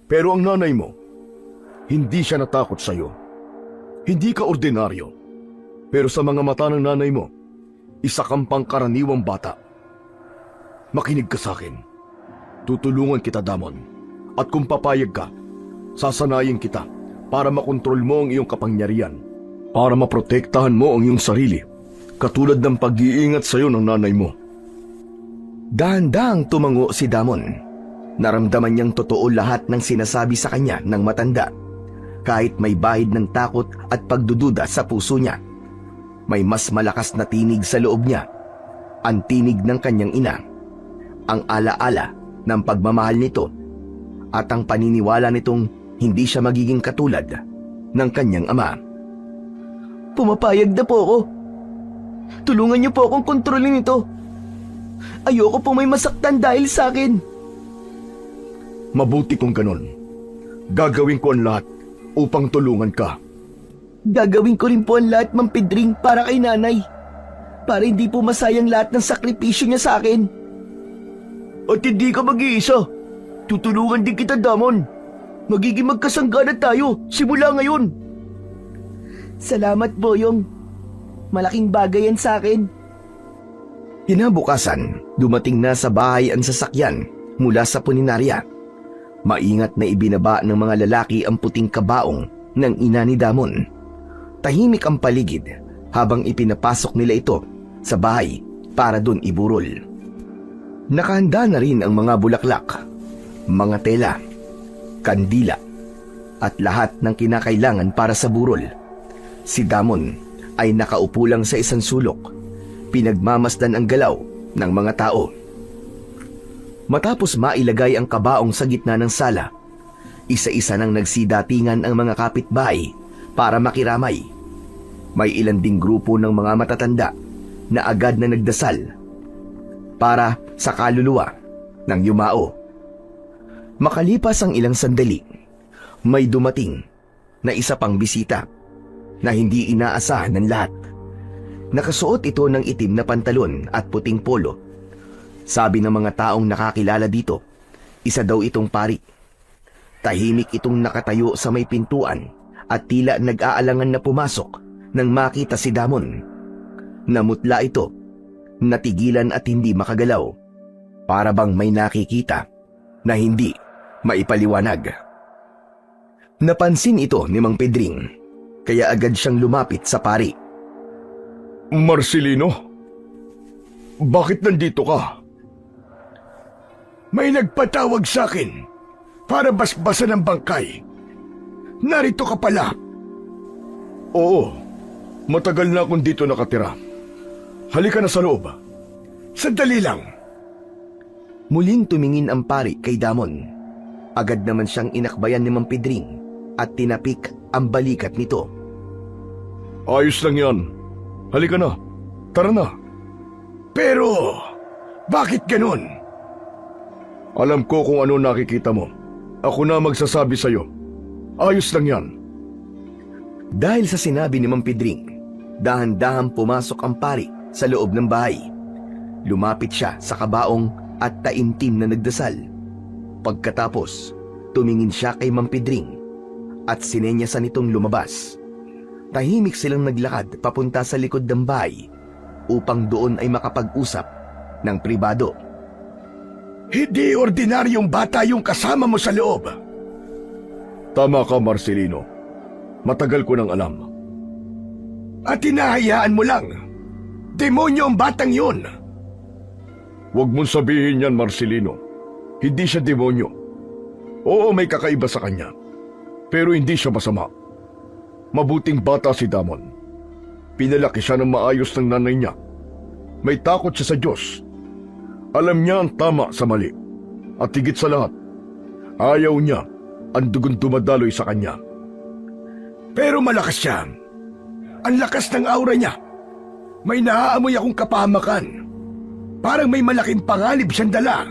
Pero ang nanay mo, hindi siya natakot sa iyo. Hindi ka ordinaryo. Pero sa mga mata ng nanay mo, isa kang pangkaraniwang bata. Makinig ka sa akin. Tutulungan kita, Damon. At kung papayag ka, sasanayin kita para makontrol mo ang iyong kapangyarihan. Para maprotektahan mo ang iyong sarili. Katulad ng pag-iingat sa iyo ng nanay mo. Dahan-dahang tumango si Damon. Naramdaman niyang totoo lahat ng sinasabi sa kanya ng matanda. Kahit may bahid ng takot at pagdududa sa puso niya. May mas malakas na tinig sa loob niya. Ang tinig ng kanyang ina. Ang alaala ng pagmamahal nito. At ang paniniwala nitong hindi siya magiging katulad ng kanyang ama. Pumapayag na po ako. Tulungan niyo po akong kontrolin ito. Ayoko po may masaktan dahil sa akin. Mabuti kung ganun. Gagawin ko ang lahat upang tulungan ka. Gagawin ko rin po ang lahat, Mang Pedring, para kay nanay. para hindi po masayang lahat ng sakripisyo niya sa akin. At hindi ka mag-iisa. Tutulungan din kita, Damon. Magiging magkasanggana tayo simula ngayon. Salamat, Boyong. Malaking bagay yan sa akin. Kinabukasan, dumating na sa bahay ang sasakyan mula sa puninarya. Maingat na ibinaba ng mga lalaki ang puting kabaong ng ina ni Damon. Tahimik ang paligid habang ipinapasok nila ito sa bahay para dun iburol. Nakahanda na rin ang mga bulaklak, mga tela, kandila, at lahat ng kinakailangan para sa burol. Si Damon ay nakaupo lang sa isang sulok, pinagmamasdan ang galaw ng mga tao. Matapos mailagay ang kabaong sa gitna ng sala, isa-isa nang nagsidatingan ang mga kapitbahay para makiramay. May ilan ding grupo ng mga matatanda na agad na nagdasal para sa kaluluwa ng yumao. Makalipas ang ilang sandali, may dumating na isa pang bisita na hindi inaasahan ng lahat. Nakasuot ito ng itim na pantalon at puting polo. Sabi ng mga taong nakakilala dito, isa daw itong pari. Tahimik itong nakatayo sa may pintuan at tila nag-aalangan na pumasok nang makita si Damon. Namutla ito, natigilan at hindi makagalaw. Para bang may nakikita na hindi maipaliwanag. Napansin ito ni Mang Pedring, kaya agad siyang lumapit sa pari. Marcelino? Bakit nandito ka? May nagpatawag sa akin para basbasan ang bangkay. Narito ka pala. Oo, matagal na akong dito nakatira. Halika na sa loob. Sandali lang. Muling tumingin ang pari kay Damon. Agad naman siyang inakbayan ni Mang Pedring at tinapik ang balikat nito. Ayos lang yan. Halika na. Tara na. Pero, bakit ganun? Alam ko kung ano nakikita mo. Ako na magsasabi sa'yo. Ayos lang yan. Dahil sa sinabi ni Mang Pedring, dahan-dahan pumasok ang pari sa loob ng bahay. Lumapit siya sa kabaong at taimtim na nagdasal. Pagkatapos, tumingin siya kay Mang Pedring at sinenyasan nitong lumabas. Tahimik silang naglakad papunta sa likod ng bahay upang doon ay makapag-usap ng pribado. Hindi ordinaryong bata yung kasama mo sa loob. Tama ka, Marcelino. Matagal ko nang alam. At hinahayaan mo lang. Demonyo ang batang yun. Huwag mong sabihin yan, Marcelino. Hindi siya demonyo. Oo, may kakaiba sa kanya. Pero hindi siya masama. Mabuting bata si Damon. Pinalaki siya ng maayos ng nanay niya. May takot siya sa Diyos. Alam niya ang tama sa mali. At higit sa lahat, ayaw niya ang dugon dumadaloy sa kanya. Pero malakas siya. Ang lakas ng aura niya. May naaamoy akong kapahamakan. Parang may malaking panganib siyang dala.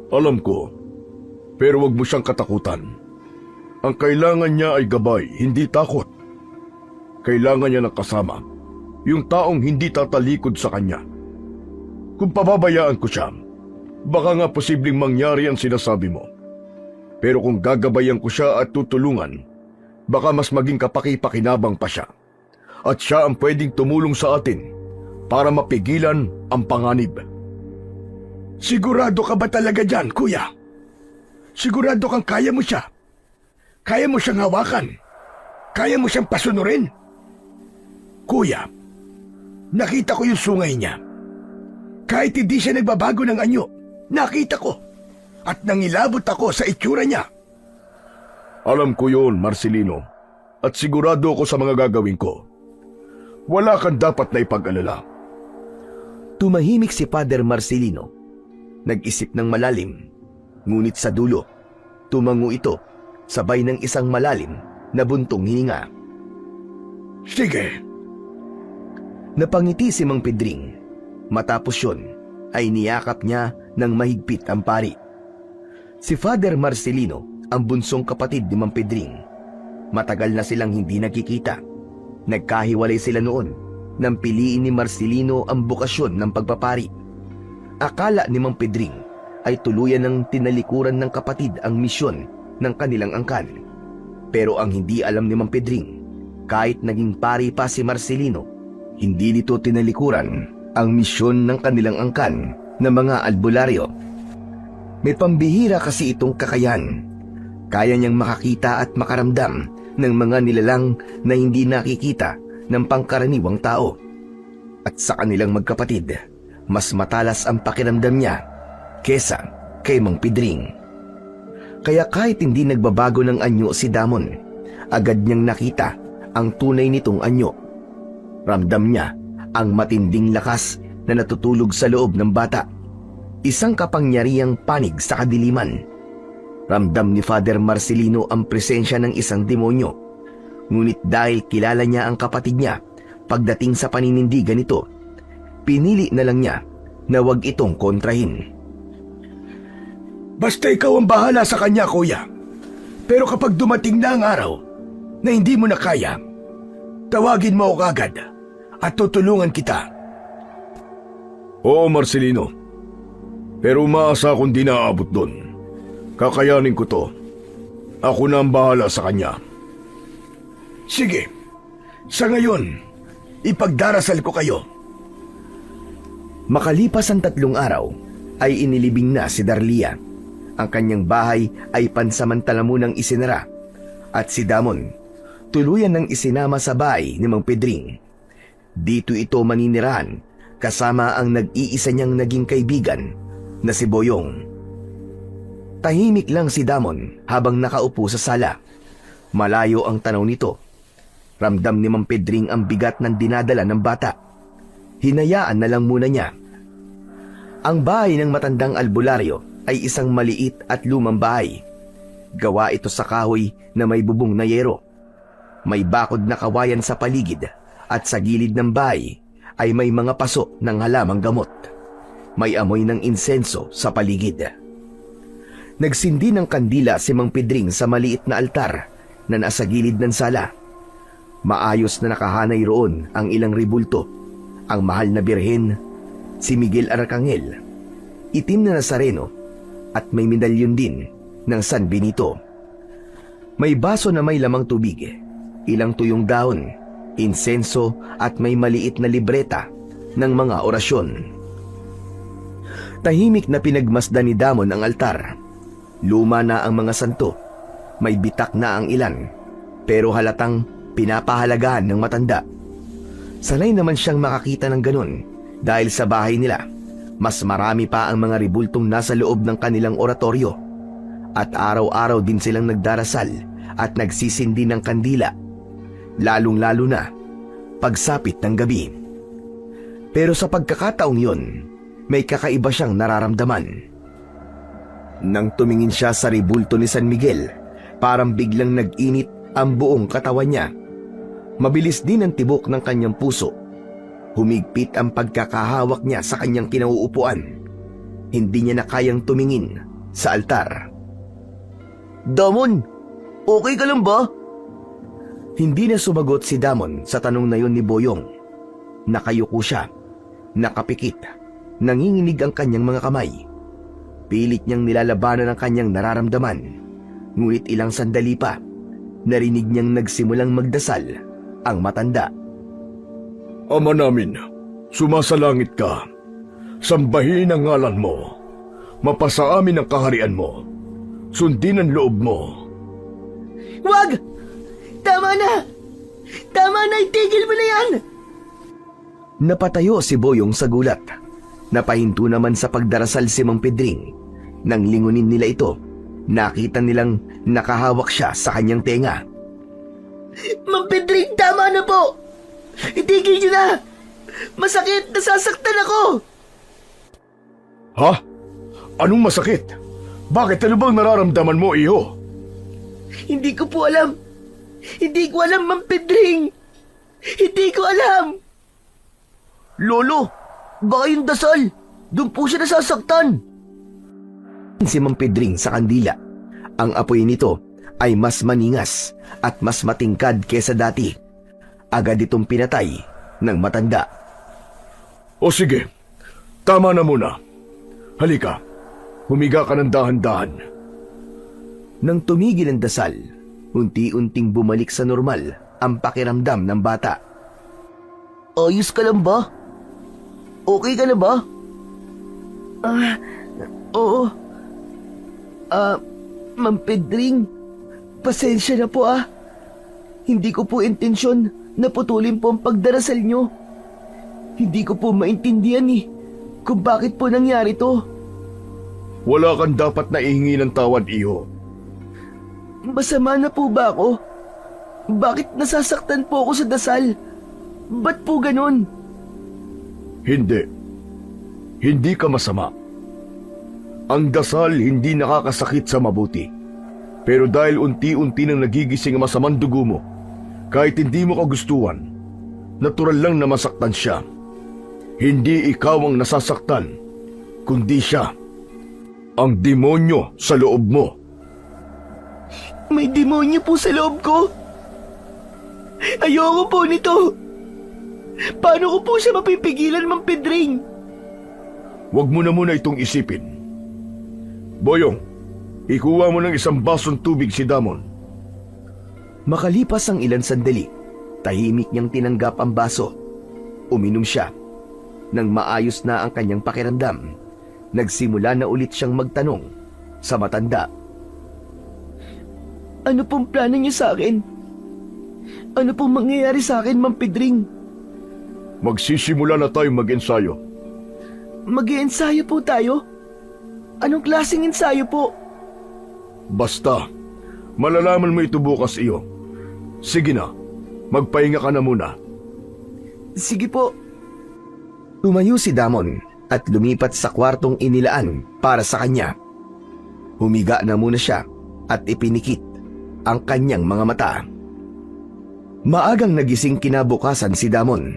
Alam ko, pero wag mo siyang katakutan. Ang kailangan niya ay gabay, hindi takot. Kailangan niya ng kasama, yung taong hindi tatalikod sa kanya. Kung pababayaan ko siya, baka nga posibleng mangyari ang sinasabi mo. Pero kung gagabayan ko siya at tutulungan, baka mas maging kapaki-pakinabang pa siya. At siya ang pwedeng tumulong sa atin para mapigilan ang panganib. Sigurado ka ba talaga dyan, kuya? Sigurado kang kaya mo siya? Kaya mo siyang hawakan? Kaya mo siyang pasunurin? Kuya, nakita ko yung sungay niya. Kahit hindi siya nagbabago ng anyo, nakita ko. At nangilabot ako sa itsura niya. Alam ko yun, Marcelino. At sigurado ako sa mga gagawin ko. Wala kang dapat na ipag-alala. Tumahimik si Father Marcelino. Nag-isip ng malalim. Ngunit sa dulo, tumango ito sabay ng isang malalim na buntong hininga. Sige. Napangiti si Mang Pedring. Matapos yun, ay niyakap niya ng mahigpit ang pari. Si Father Marcelino ang bunsong kapatid ni Mang Pedring. Matagal na silang hindi nagkikita. Nagkahiwalay sila noon nang piliin ni Marcelino ang bukasyon ng pagpapari. Akala ni Mang Pedring ay tuluyan ng tinalikuran ng kapatid ang misyon ng kanilang angkan. Pero ang hindi alam ni Mang Pedring, kahit naging pari pa si Marcelino, hindi nito tinalikuran ang misyon ng kanilang angkan na mga albularyo. May pambihira kasi itong kakayahan. Kaya niyang makakita at makaramdam ng mga nilalang na hindi nakikita ng pangkaraniwang tao. At sa kanilang magkapatid, mas matalas ang pakiramdam niya kesa kay Mang Pedring. Kaya kahit hindi nagbabago ng anyo si Damon, agad niyang nakita ang tunay nitong anyo. Ramdam niya ang matinding lakas na natutulog sa loob ng bata. Isang kapangyarihang panig sa kadiliman. Ramdam ni Father Marcelino ang presensya ng isang demonyo. Ngunit dahil kilala niya ang kapatid niya pagdating sa paninindigan nito, pinili na lang niya na wag itong kontrahin. Basta ikaw ang bahala sa kanya, kuya. Pero kapag dumating na ang araw na hindi mo na kaya, tawagin mo ako agad at tutulungan kita. Oo, Marcelino. Pero umaasa akong di naaabot doon. Kakayanin ko to. Ako na ang bahala sa kanya. Sige, sa ngayon, ipagdarasal ko kayo. Makalipas ang 3 araw, ay inilibing na si Darlia. Ang kanyang bahay ay pansamantala munang isinara, at si Damon tuluyan ng isinama sa bahay ni Mang Pedring. Dito ito maninirahan kasama ang nag-iisa niyang naging kaibigan na si Boyong. Tahimik lang si Damon habang nakaupo sa sala. Malayo ang tanaw nito. Ramdam ni Mang Pedring ang bigat ng dinadala ng bata. Hinayaan na lang muna niya. Ang bahay ng matandang albularyo ay isang maliit at lumang bahay. Gawa ito sa kahoy na may bubong na yero. May bakod na kawayan sa paligid at sa gilid ng bahay ay may mga paso ng halamang gamot. May amoy ng insenso sa paligid. Nagsindi ng kandila si Mang Pedring sa maliit na altar na nasa gilid ng sala. Maayos na nakahanay roon ang ilang ribulto, ang mahal na birhen, si Miguel Arcangel, itim na Nazareno, at may medalyon din ng San Benito. May baso na may lamang tubig, ilang tuyong dahon, insenso at may maliit na libreta ng mga orasyon. Tahimik na pinagmasdan ni Damon ang altar. Luma na ang mga santo, may bitak na ang ilan, pero halatang pinapahalagahan ng matanda. Sanay naman siyang makakita ng ganun dahil sa bahay nila, mas marami pa ang mga ribultong nasa loob ng kanilang oratoryo. At araw-araw din silang nagdarasal at nagsisindi ng kandila, lalong-lalo na pagsapit ng gabi. Pero sa pagkakataong yun, may kakaiba siyang nararamdaman. Nang tumingin siya sa ribulto ni San Miguel, parang biglang nag-init ang buong katawan niya. Mabilis din ang tibok ng kanyang puso. Humigpit ang pagkakahawak niya sa kanyang kinauupuan. Hindi niya na kayang tumingin sa altar. "Damon, okay ka lang ba?" Hindi na sumagot si Damon sa tanong na yon ni Boyong. Nakayuko siya, nakapikit, nanginginig ang kanyang mga kamay. Pilit niyang nilalabanan ang kanyang nararamdaman. Ngunit ilang sandali pa, narinig niyang nagsimulang magdasal ang matanda. Ama namin, sumasalangit ka. Sambahin ang ngalan mo. Mapasa amin ang kaharian mo. Sundin ang loob mo. Wag! Tama na! Tama na! Itigil mo na yan! Napatayo si Boyong sa gulat. Napahinto naman sa pagdarasal si Mang Pedring. Nang lingunin nila ito, nakita nilang nakahawak siya sa kanyang tenga. Mang Pedring, tama na po! Itigil niyo na! Masakit! Nasasaktan ako! Ha? Anong masakit? Bakit? Ano bang nararamdaman mo, iho? Hindi ko po alam. Hindi ko alam, Mang Pedring. Hindi ko alam. Lolo, baka yung dasal. Doon po siya nasasaktan. Si Mang Pedring sa kandila. Ang apoy nito ay mas maningas at mas matingkad kesa dati. Agad itong pinatay ng matanda. O sige, tama na muna. Halika, humiga ka ng dahan-dahan. Nang tumigil ang dasal, unti-unting bumalik sa normal ang pakiramdam ng bata. Ayos ka lang ba? Okay ka na ba? Oo. Ma'am Pedring, pasensya na po Hindi ko po intensyon na putulin po ang pagdarasal nyo. Hindi ko po maintindihan kung bakit po nangyari to. Wala kang dapat na ihingi ng tawad, iho. Masama na po ba ako? Bakit nasasaktan po ako sa dasal? Ba't po ganun? Hindi. Hindi ka masama. Ang dasal hindi nakakasakit sa mabuti. Pero dahil unti-unti nang nagigising ang masamang dugo mo, kahit hindi mo kagustuhan, natural lang na masaktan siya. Hindi ikaw ang nasasaktan, kundi siya. Ang demonyo sa loob mo. May demonyo po sa loob ko. Ayoko po nito. Paano ko po siya mapipigilan, Ma'am Pedring? Huwag mo na muna itong isipin. Boyong, ikuha mo ng isang basong tubig si Damon. Makalipas ang ilang sandali, tahimik niyang tinanggap ang baso. Uminom siya. Nang maayos na ang kanyang pakiramdam, nagsimula na ulit siyang magtanong sa matanda. Ano pong plano niyo sa akin? Ano pong mangyayari sa akin, Ma'am Pedring? Magsisimula na tayo mag-ensayo. Mag-iensayo po tayo? Anong klaseng ensayo po? Basta, malalaman mo ito bukas, iyo. Sige na, magpahinga ka na muna. Sige po. Tumayo si Damon at lumipat sa kwartong inilaan para sa kanya. Humiga na muna siya at ipinikit ang kanyang mga mata. Maagang nagising kinabukasan si Damon.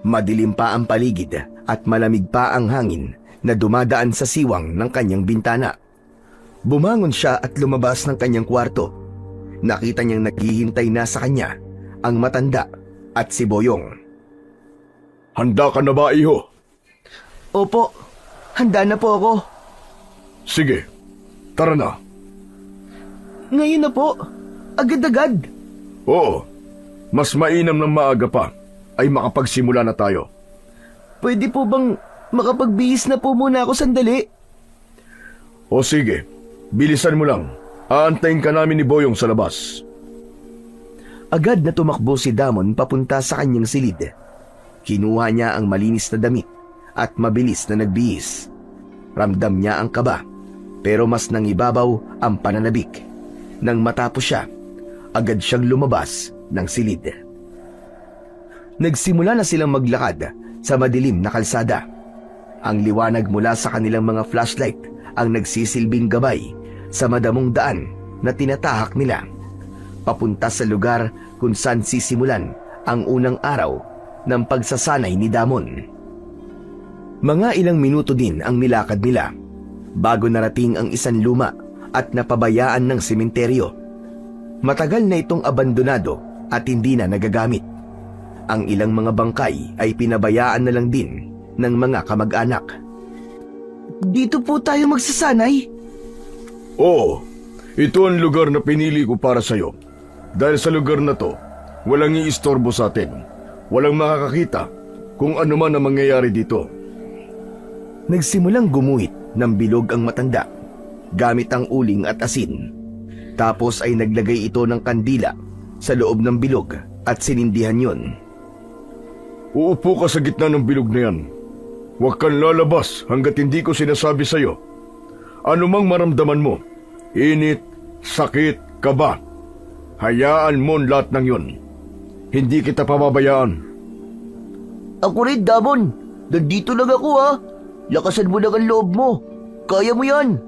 Madilim pa ang paligid at malamig pa ang hangin na dumadaan sa siwang ng kanyang bintana. Bumangon siya at lumabas ng kanyang kwarto. Nakita niyang naghihintay na sa kanya ang matanda at si Boyong. Handa ka na ba, iho? Opo, handa na po ako. Sige, tara na. Ngayon na po, agad-agad. Oo, mas mainam ng maaga pa ay makapagsimula na tayo. Pwede po bang makapagbihis na po muna ako sandali? O sige, bilisan mo lang. Aantayin ka namin ni Boyong sa labas. Agad na tumakbo si Damon papunta sa kanyang silid. Kinuha niya ang malinis na damit at mabilis na nagbihis. Ramdam niya ang kaba, pero mas nangibabaw ang pananabik. Nang matapos siya, agad siyang lumabas ng silid. Nagsimula na silang maglakad sa madilim na kalsada. Ang liwanag mula sa kanilang mga flashlight ang nagsisilbing gabay sa madamong daan na tinatahak nila, papunta sa lugar kung saan sisimulan ang unang araw ng pagsasanay ni Damon. Mga ilang minuto din ang nilakad nila bago narating ang isang luma at napabayaan ng sementeryo. Matagal na itong abandonado at hindi na nagagamit. Ang ilang mga bangkay ay pinabayaan na lang din ng mga kamag-anak. Dito po tayo magsasanay? Oo, ito ang lugar na pinili ko para sa'yo. Dahil sa lugar na to, walang iistorbo sa atin. Walang makakakita kung ano man ang mangyayari dito. Nagsimulang gumuhit ng bilog ang matanda gamit ang uling at asin. Tapos ay naglagay ito ng kandila sa loob ng bilog at sinindihan yon. Uupo ka sa gitna ng bilog na yan. Huwag kang lalabas hanggat hindi ko sinasabi sa'yo. Ano mang maramdaman mo, init, sakit, kaba, hayaan mo lahat ng yon. Hindi kita pababayaan. Ako rin, Damon. Nandito lang ako, Lakasan mo lang ang loob mo. Kaya mo yan.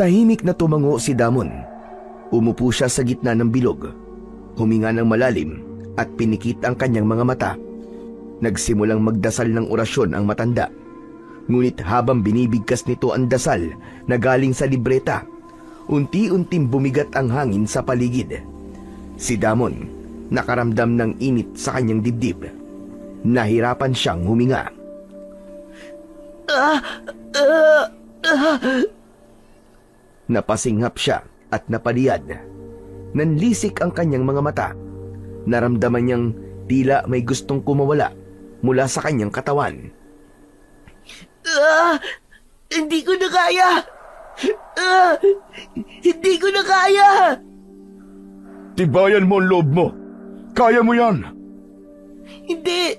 Tahimik na tumango si Damon. Umupo siya sa gitna ng bilog. Huminga ng malalim at pinikit ang kanyang mga mata. Nagsimulang magdasal ng orasyon ang matanda. Ngunit habang binibigkas nito ang dasal na galing sa libreta, unti-unting bumigat ang hangin sa paligid. Si Damon nakaramdam ng init sa kanyang dibdib nahirapan siyang huminga. Napasinghap siya at napadiyad. Nanlisik ang kanyang mga mata. Naramdaman niyang tila may gustong kumawala mula sa kanyang katawan. Hindi ko na kaya! Hindi ko na kaya! Tibayan mo ang loob mo. Kaya mo yan. Hindi!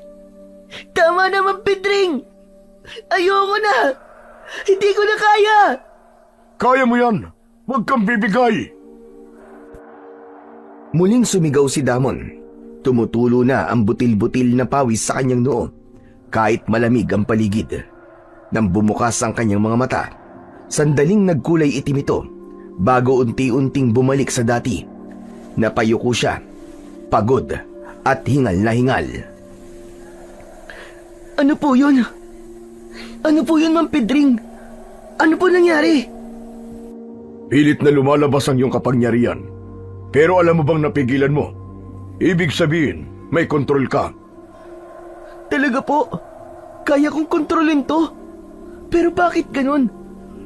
Tama naman, Pedring! Ayoko na! Hindi ko na kaya! Kaya mo yan. Huwag kang bibigay. Muling sumigaw si Damon. Tumutulo na ang butil-butil na pawis sa kanyang noo, kahit malamig ang paligid. Nang bumukas ang kanyang mga mata, sandaling nagkulay itim ito, bago unti-unting bumalik sa dati. Napayuko siya, pagod at hingal na hingal. Ano po yun? Ano po yun, Ma'am Pedring? Ano po nangyari? Pilit na lumalabas ang iyong kapangyarihan. Pero alam mo bang napigilan mo? Ibig sabihin, may kontrol ka. Talaga po? Kaya kong kontrolin to? Pero bakit ganun?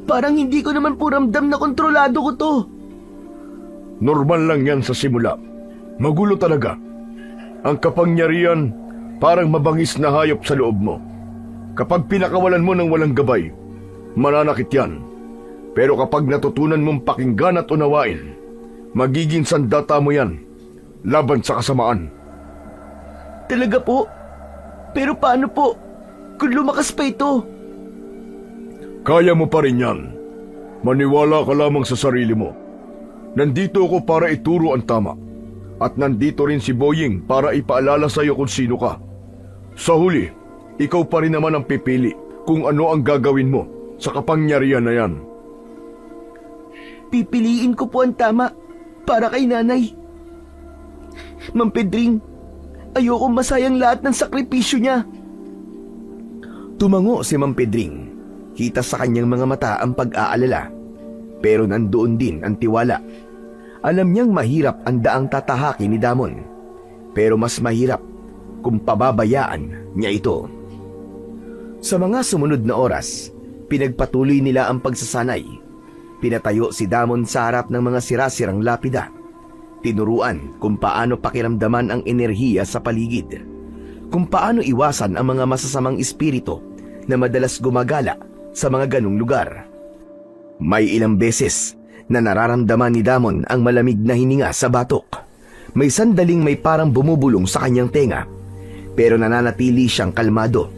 Parang hindi ko naman po ramdam na kontrolado ko to. Normal lang yan sa simula. Magulo talaga. Ang kapangyarihan parang mabangis na hayop sa loob mo. Kapag pinakawalan mo ng walang gabay, mananakit yan. Pero kapag natutunan mong pakinggan at unawain, magiging sandata mo yan laban sa kasamaan. Talaga po? Pero paano po kung lumakas pa ito? Kaya mo pa rin yan. Maniwala ka lamang sa sarili mo. Nandito ako para ituro ang tama. At nandito rin si Boying para ipaalala sa iyo kung sino ka. Sa huli, ikaw pa rin naman ang pipili kung ano ang gagawin mo sa kapangyarihan na yan. Pipiliin ko po ang tama para kay nanay. Ma'am Pedring, ayoko masayang lahat ng sakripisyo niya. Tumango si Ma'am Pedring. Kita sa kanyang mga mata ang pag-aalala. Pero nandoon din ang tiwala. Alam niyang mahirap ang daang tatahakin ni Damon. Pero mas mahirap kung pababayaan niya ito. Sa mga sumunod na oras, pinagpatuloy nila ang pagsasanay. Pinatayo si Damon sa harap ng mga sirasirang lapida. Tinuruan kung paano pakiramdaman ang enerhiya sa paligid. Kung paano iwasan ang mga masasamang espiritu na madalas gumagala sa mga ganong lugar. May ilang beses na nararamdaman ni Damon ang malamig na hininga sa batok. May sandaling may parang bumubulong sa kanyang tenga, pero nananatili siyang kalmado.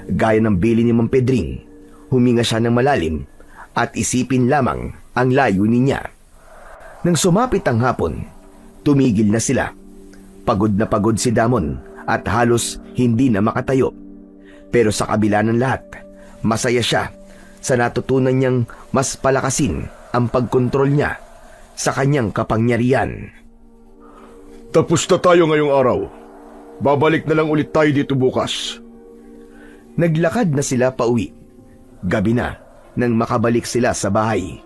Gaya ng bili ni Ma'am Pedring, huminga siya ng malalim at isipin lamang ang layunin niya. Nang sumapit ang hapon, tumigil na sila. Pagod na pagod si Damon at halos hindi na makatayo. Pero sa kabila ng lahat, masaya siya sa natutunan niyang mas palakasin ang pagkontrol niya sa kanyang kapangyarihan. Tapos na tayo ngayong araw. Babalik na lang ulit tayo dito bukas. Naglakad na sila pauwi. Gabi na nang makabalik sila sa bahay.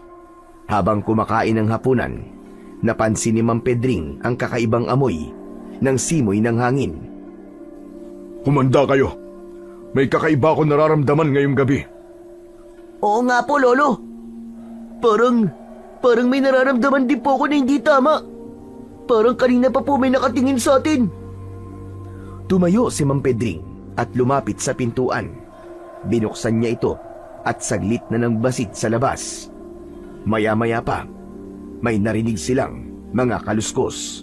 Habang kumakain ng hapunan, napansin ni Ma'am Pedring ang kakaibang amoy ng simoy ng hangin. Humanda kayo. May kakaiba akong nararamdaman ngayong gabi. Oo nga po, Lolo. Parang may nararamdaman din po ako na hindi tama. Parang kanina pa po may nakatingin sa atin. Tumayo si Ma'am Pedring at lumapit sa pintuan. Binuksan niya ito at saglit na nagbasit sa labas. Maya-maya pa, may narinig silang mga kaluskos.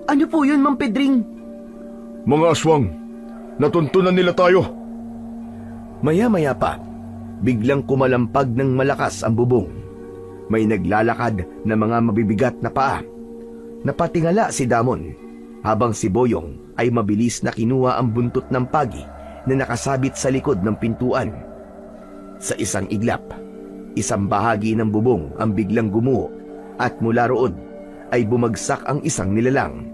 Ano po yun, Ma'am Pedring? Mga aswang, natuntunan nila tayo. Maya-maya pa, biglang kumalampag ng malakas ang bubong. May naglalakad na mga mabibigat na paa. Napatingala si Damon, habang si Boyong ay mabilis na kinuha ang buntot ng pagi na nakasabit sa likod ng pintuan. Sa isang iglap, isang bahagi ng bubong ang biglang gumuho at mula roon ay bumagsak ang isang nilalang.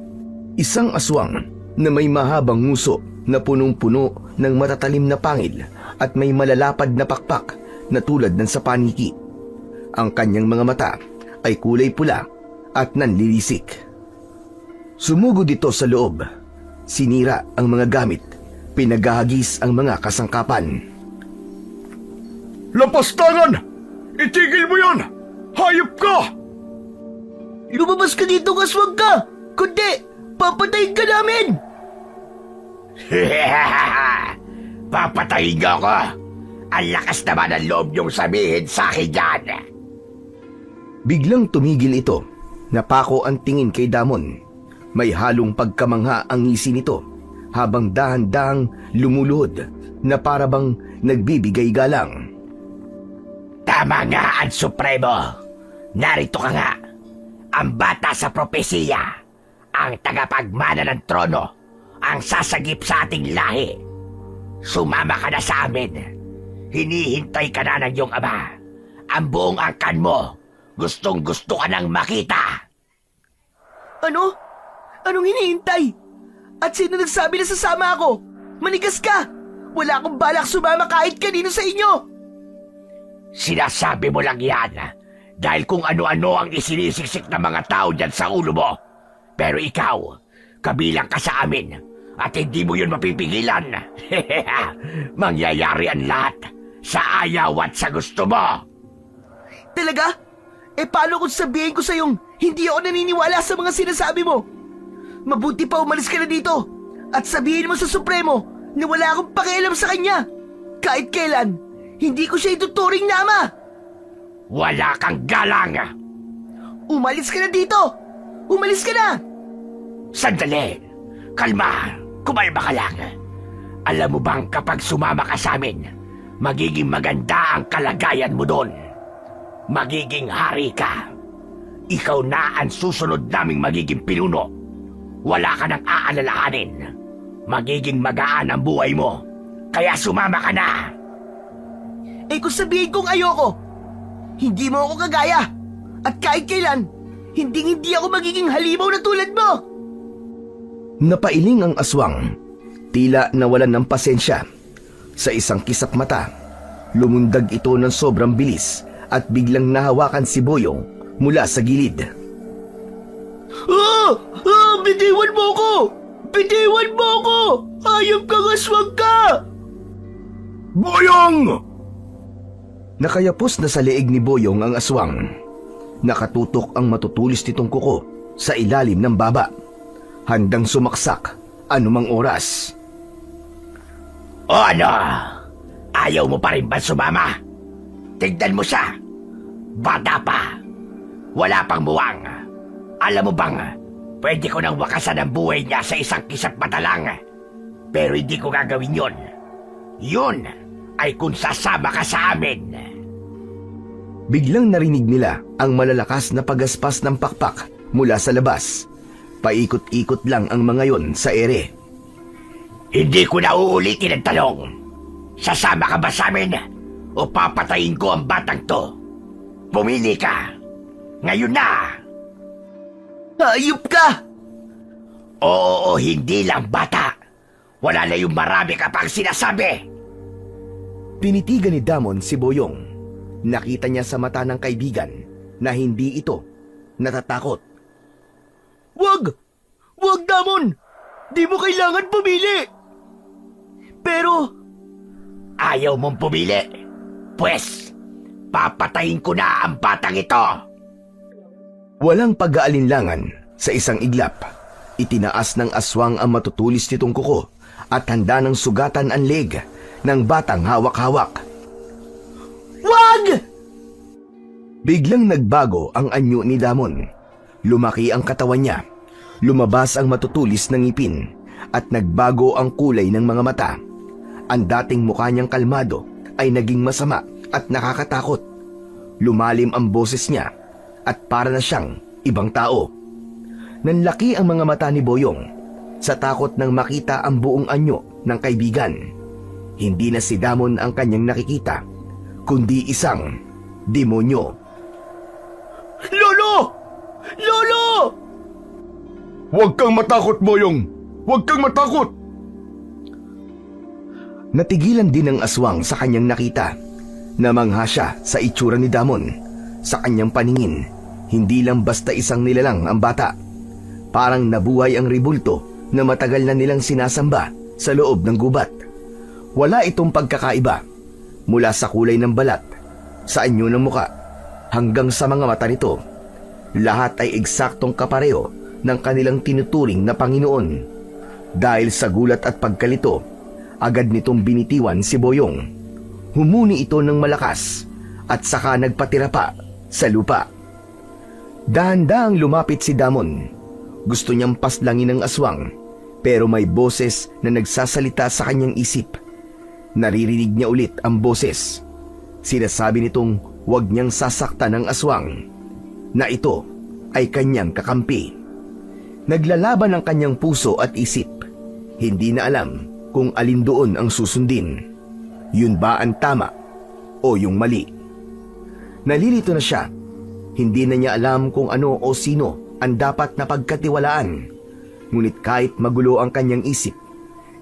Isang aswang na may mahabang nguso na punong-puno ng matatalim na pangil at may malalapad na pakpak na tulad ng sa paniki. Ang kanyang mga mata ay kulay pula at nanlilisik. Sumugod ito sa loob. Sinira ang mga gamit, pinagahagis ang mga kasangkapan. Lapastangan! Itigil mo yan! Hayop ka! Lumabas ka dito, aswang ka! Kundi, papatayin ka namin! Papatayin niyo ako! Ang lakas naman ang loob niyong sabihin sa akin yan! Biglang tumigil ito. Napako ang tingin kay Damon. May halong pagkamangha ang ngisi nito habang dahan-dahang lumulod na parabang nagbibigay galang. Tama nga ang Supremo! Narito ka nga! Ang bata sa propesiya! Ang tagapagmana ng trono! Ang sasagip sa ating lahi! Sumama ka na sa amin! Hinihintay ka na ng iyong ama! Ang buong angkan mo! Gustong-gusto ka nang makita! Ano? Anong hinihintay? At sino nagsabi na sasama ako? Manigas ka! Wala akong balak sumama kahit kanino sa inyo! Sinasabi mo lang yan dahil kung ano-ano ang isinisiksik ng mga tao dyan sa ulo mo. Pero ikaw, kabilang ka sa amin at hindi mo yun mapipigilan. Mangyayari ang lahat sa ayaw at sa gusto mo. Talaga? Paano kung sabihin ko sa'yong hindi ako naniniwala sa mga sinasabi mo? Mabuti pa umalis ka na dito at sabihin mo sa Supremo na wala akong pakialam sa kanya. Kahit kailan, hindi ko siya ituturing na ama. Wala kang galang. Umalis ka na dito! Umalis ka na! Sandali. Kalma. Kumalma ka lang. Alam mo bang kapag sumama ka sa amin, magiging maganda ang kalagayan mo doon. Magiging hari ka. Ikaw na ang susunod naming magiging pinuno. Wala ka nang aalalahanin. Magiging magaan ang buhay mo. Kaya sumama ka na. Kung sabihin kong ayoko, hindi mo ako kagaya. At kahit kailan, hindi ako magiging halimaw na tulad mo. Napailing ang aswang. Tila nawalan ng pasensya. Sa isang kisap mata, lumundag ito ng sobrang bilis at biglang nahawakan si Boyong mula sa gilid. Bitiwan mo ko! Bitiwan mo ko! Hayop kang aswang ka! Boyong! Nakayapos na sa leeg ni Boyong ang aswang. Nakatutok ang matutulis nitong kuko sa ilalim ng baba. Handang sumaksak anumang oras. O ano? Ayaw mo pa rin ba sumama? Tignan mo siya. Bata pa. Wala pang buwang. Alam mo bang, pwede ko nang wakasan ang buhay niya sa isang kisap mata lang. Pero hindi ko gagawin yon. Yun ay kung sasama ka sa amin. Biglang narinig nila ang malalakas na pagaspas ng pakpak mula sa labas. Paikot-ikot lang ang mga yon sa ere. Hindi ko na uulitin ang talong. Sasama ka ba sa amin o papatayin ko ang batang to? Pumili ka. Ngayon na. Hayop ka! Oo, hindi lang bata. Wala na yung marami ka pang sinasabi. Tinitigan ni Damon si Boyong. Nakita niya sa mata ng kaibigan na hindi ito natatakot. Wag! Wag, Damon! Di mo kailangan pumili! Pero... Ayaw mong pumili? Pwes, papatayin ko na ang batang ito! Walang pag-aalinlangan sa isang iglap. Itinaas ng aswang ang matutulis nitong kuko at handa ng sugatan ang leg ng batang hawak-hawak. Wag! Biglang nagbago ang anyo ni Damon. Lumaki ang katawan niya. Lumabas ang matutulis ng ngipin at nagbago ang kulay ng mga mata. Ang dating mukha niyang kalmado ay naging masama at nakakatakot. Lumalim ang boses niya at para na siyang ibang tao. Nanlaki ang mga mata ni Boyong sa takot nang makita ang buong anyo ng kaibigan. Hindi na si Damon ang kanyang nakikita, kundi isang demonyo. Lolo! Lolo! Huwag kang matakot, Boyong! Huwag kang matakot! Natigilan din ang aswang sa kanyang nakita. Namangha siya sa itsura ni Damon. Sa kanyang paningin, hindi lang basta isang nilalang ang bata. Parang nabuhay ang ribulto na matagal na nilang sinasamba sa loob ng gubat. Wala itong pagkakaiba mula sa kulay ng balat, sa anyo ng muka, hanggang sa mga mata nito. Lahat ay eksaktong kapareho ng kanilang tinuturing na Panginoon. Dahil sa gulat at pagkalito, agad nitong binitiwan si Boyong. Humuni ito ng malakas at saka nagpatira pa sa lupa. Dahan-dahang lumapit si Damon. Gusto niyang paslangin ang aswang, pero may boses na nagsasalita sa kanyang isip. Naririnig niya ulit ang boses. Sinasabi nitong huwag niyang sasaktan ang aswang, na ito ay kanyang kakampi. Naglalaban ang kanyang puso at isip. Hindi na alam kung alin doon ang susundin. Yun ba ang tama o yung mali? Nalilito na siya. Hindi na niya alam kung ano o sino ang dapat na pagkatiwalaan. Ngunit kahit magulo ang kanyang isip,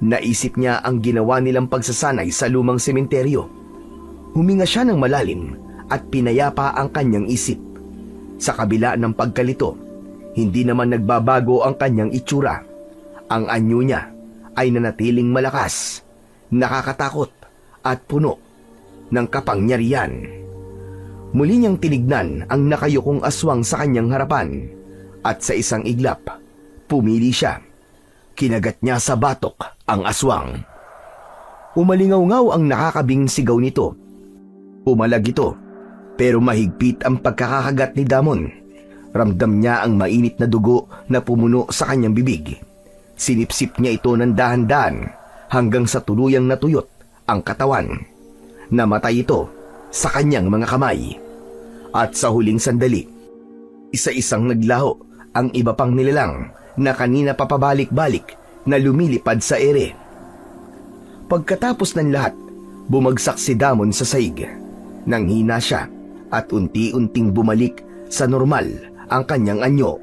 naisip niya ang ginawa nilang pagsasanay sa lumang sementeryo. Huminga siya ng malalim at pinayapa ang kanyang isip. Sa kabila ng pagkalito, hindi naman nagbabago ang kanyang itsura. Ang anyo niya ay nanatiling malakas, nakakatakot at puno ng kapangyarihan. Muli niyang tinignan ang nakayukong aswang sa kanyang harapan at sa isang iglap, pumili siya. Kinagat niya sa batok ang aswang. Umalingaw-ngaw ang nakakabing sigaw nito. Umalag ito, pero mahigpit ang pagkakakagat ni Damon. Ramdam niya ang mainit na dugo na pumuno sa kanyang bibig. Sinipsip niya ito ng dahan-dahan hanggang sa tuluyang natuyot ang katawan. Namatay ito sa kanyang mga kamay. At sa huling sandali, isa-isang naglaho ang iba pang nilalang na kanina papabalik-balik na lumilipad sa ere. Pagkatapos ng lahat, bumagsak si Damon sa saig. Nanghina siya at unti-unting bumalik sa normal ang kanyang anyo.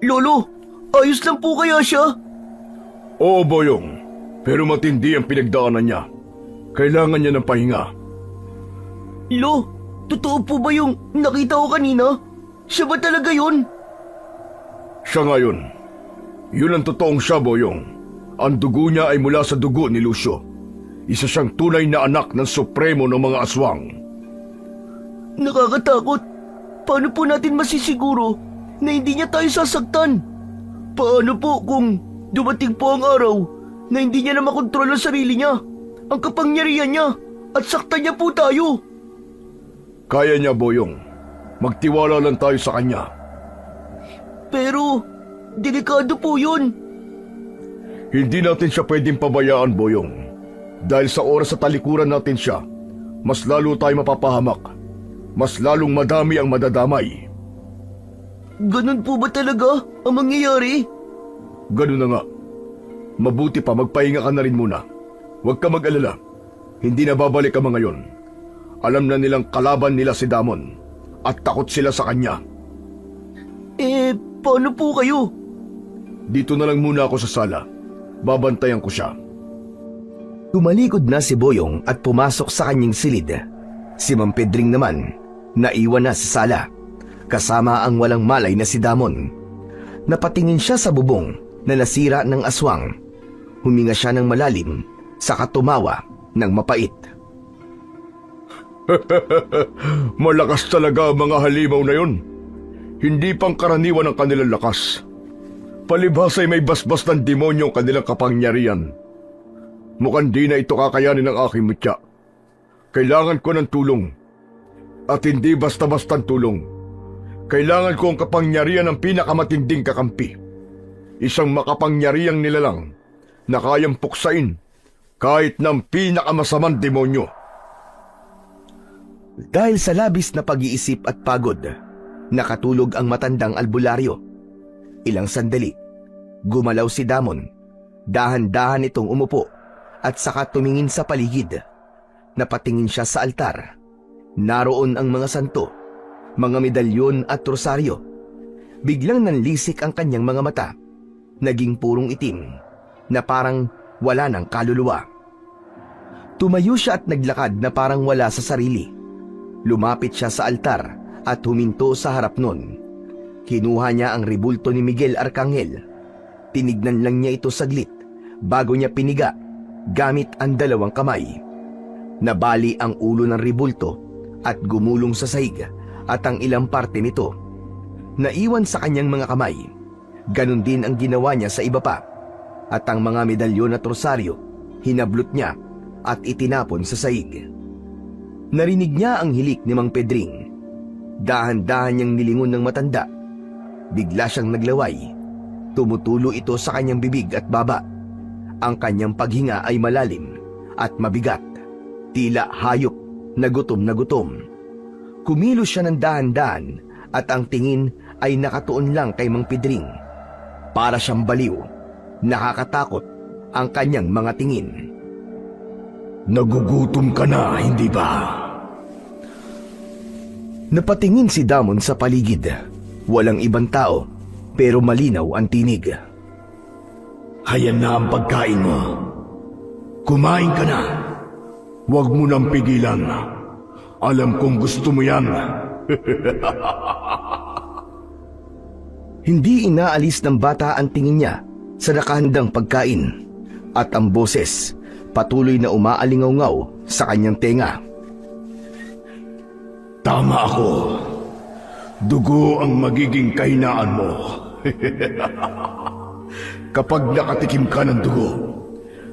Lolo, ayos lang po kaya siya? Oo, Boyong. Pero matindi ang pinagdaanan niya. Kailangan niya ng pahinga. Lo, totoo po ba yung nakita ko kanina? Siya ba talaga yun? Siya ngayon. Yun ang totoong siya, Boyong. Ang dugo niya ay mula sa dugo ni Lucio. Isa siyang tunay na anak ng supremo ng mga aswang. Nakakatakot. Paano po natin masisiguro na hindi niya tayo sasaktan? Paano po kung dumating po ang araw na hindi niya na makontrol ang sarili niya, ang kapangyarihan niya, at saktan niya po tayo? Kaya niya, Boyong. Magtiwala lang tayo sa kanya. Pero, delikado po yun. Hindi natin siya pwedeng pabayaan, Boyong. Dahil sa oras sa talikuran natin siya, mas lalo tayo mapapahamak. Mas lalong madami ang madadamay. Ganun po ba talaga ang mangyayari? Ganun na nga. Mabuti pa magpahinga ka na rin muna. Huwag ka mag-alala. Hindi na babalik ang mga yon. Alam na nilang kalaban nila si Damon at takot sila sa kanya. Paano po kayo? Dito na lang muna ako sa sala. Babantayan ko siya. Tumalikod na si Boyong at pumasok sa kanyang silid. Si Mang Pedring naman, naiwan na sa sala, kasama ang walang malay na si Damon. Napatingin siya sa bubong na nasira ng aswang. Huminga siya ng malalim, saka tumawa ng mapait. Malakas talaga ang mga halimaw na yon. Hindi pang karaniwan ang kanilang lakas. Palibhas ay may basbas ng demonyo ang kanilang kapangyarihan. Mukhang di na ito kakayanin ng aking mutya. Kailangan ko ng tulong. At hindi basta-bastang tulong. Kailangan ko ang kapangyarihan ng pinakamatinding kakampi. Isang makapangyarihang nilalang na kayang puksain kahit ng pinakamasamang demonyo. Dahil sa labis na pag-iisip at pagod, nakatulog ang matandang albularyo. Ilang sandali, gumalaw si Damon. Dahan-dahan itong umupo at saka tumingin sa paligid. Napatingin siya sa altar. Naroon ang mga santo, mga medalyon at rosaryo. Biglang nanlisik ang kanyang mga mata. Naging purong itim, na parang wala ng kaluluwa. Tumayo siya at naglakad na parang wala sa sarili. Lumapit siya sa altar at huminto sa harap nun. Kinuha niya ang rebulto ni Miguel Arcangel. Tinignan lang niya ito saglit bago niya piniga gamit ang dalawang kamay. Nabali ang ulo ng ribulto at gumulong sa sahig at ang ilang parte nito naiwan sa kanyang mga kamay. Ganon din ang ginawa niya sa iba pa, at ang mga medalyon at rosaryo hinablot niya at itinapon sa sahig. Narinig niya ang hilik ni Mang Pedring. Dahan-dahan niyang nilingon ng matanda. Bigla siyang naglaway. Tumutulo ito sa kanyang bibig at baba. Ang kanyang paghinga ay malalim at mabigat, tila hayop na gutom na gutom. Kumilos siya ng dahan-dahan at ang tingin ay nakatuon lang kay Mang Pedring. Para siyang baliw, nakakatakot ang kanyang mga tingin. Nagugutom ka na, hindi ba? Napatingin si Damon sa paligid. Walang ibang tao, pero malinaw ang tinig. Hayan na ang pagkain mo. Kumain ka na. Huwag mo nang pigilan. Alam kong gusto mo yan. Hindi inaalis ng bata ang tingin niya sa nakahandang pagkain, at ang boses patuloy na umaalingaw-ngaw sa kanyang tenga. Tama ako. Dugo ang magiging kahinaan mo. Kapag nakatikim ka ng dugo,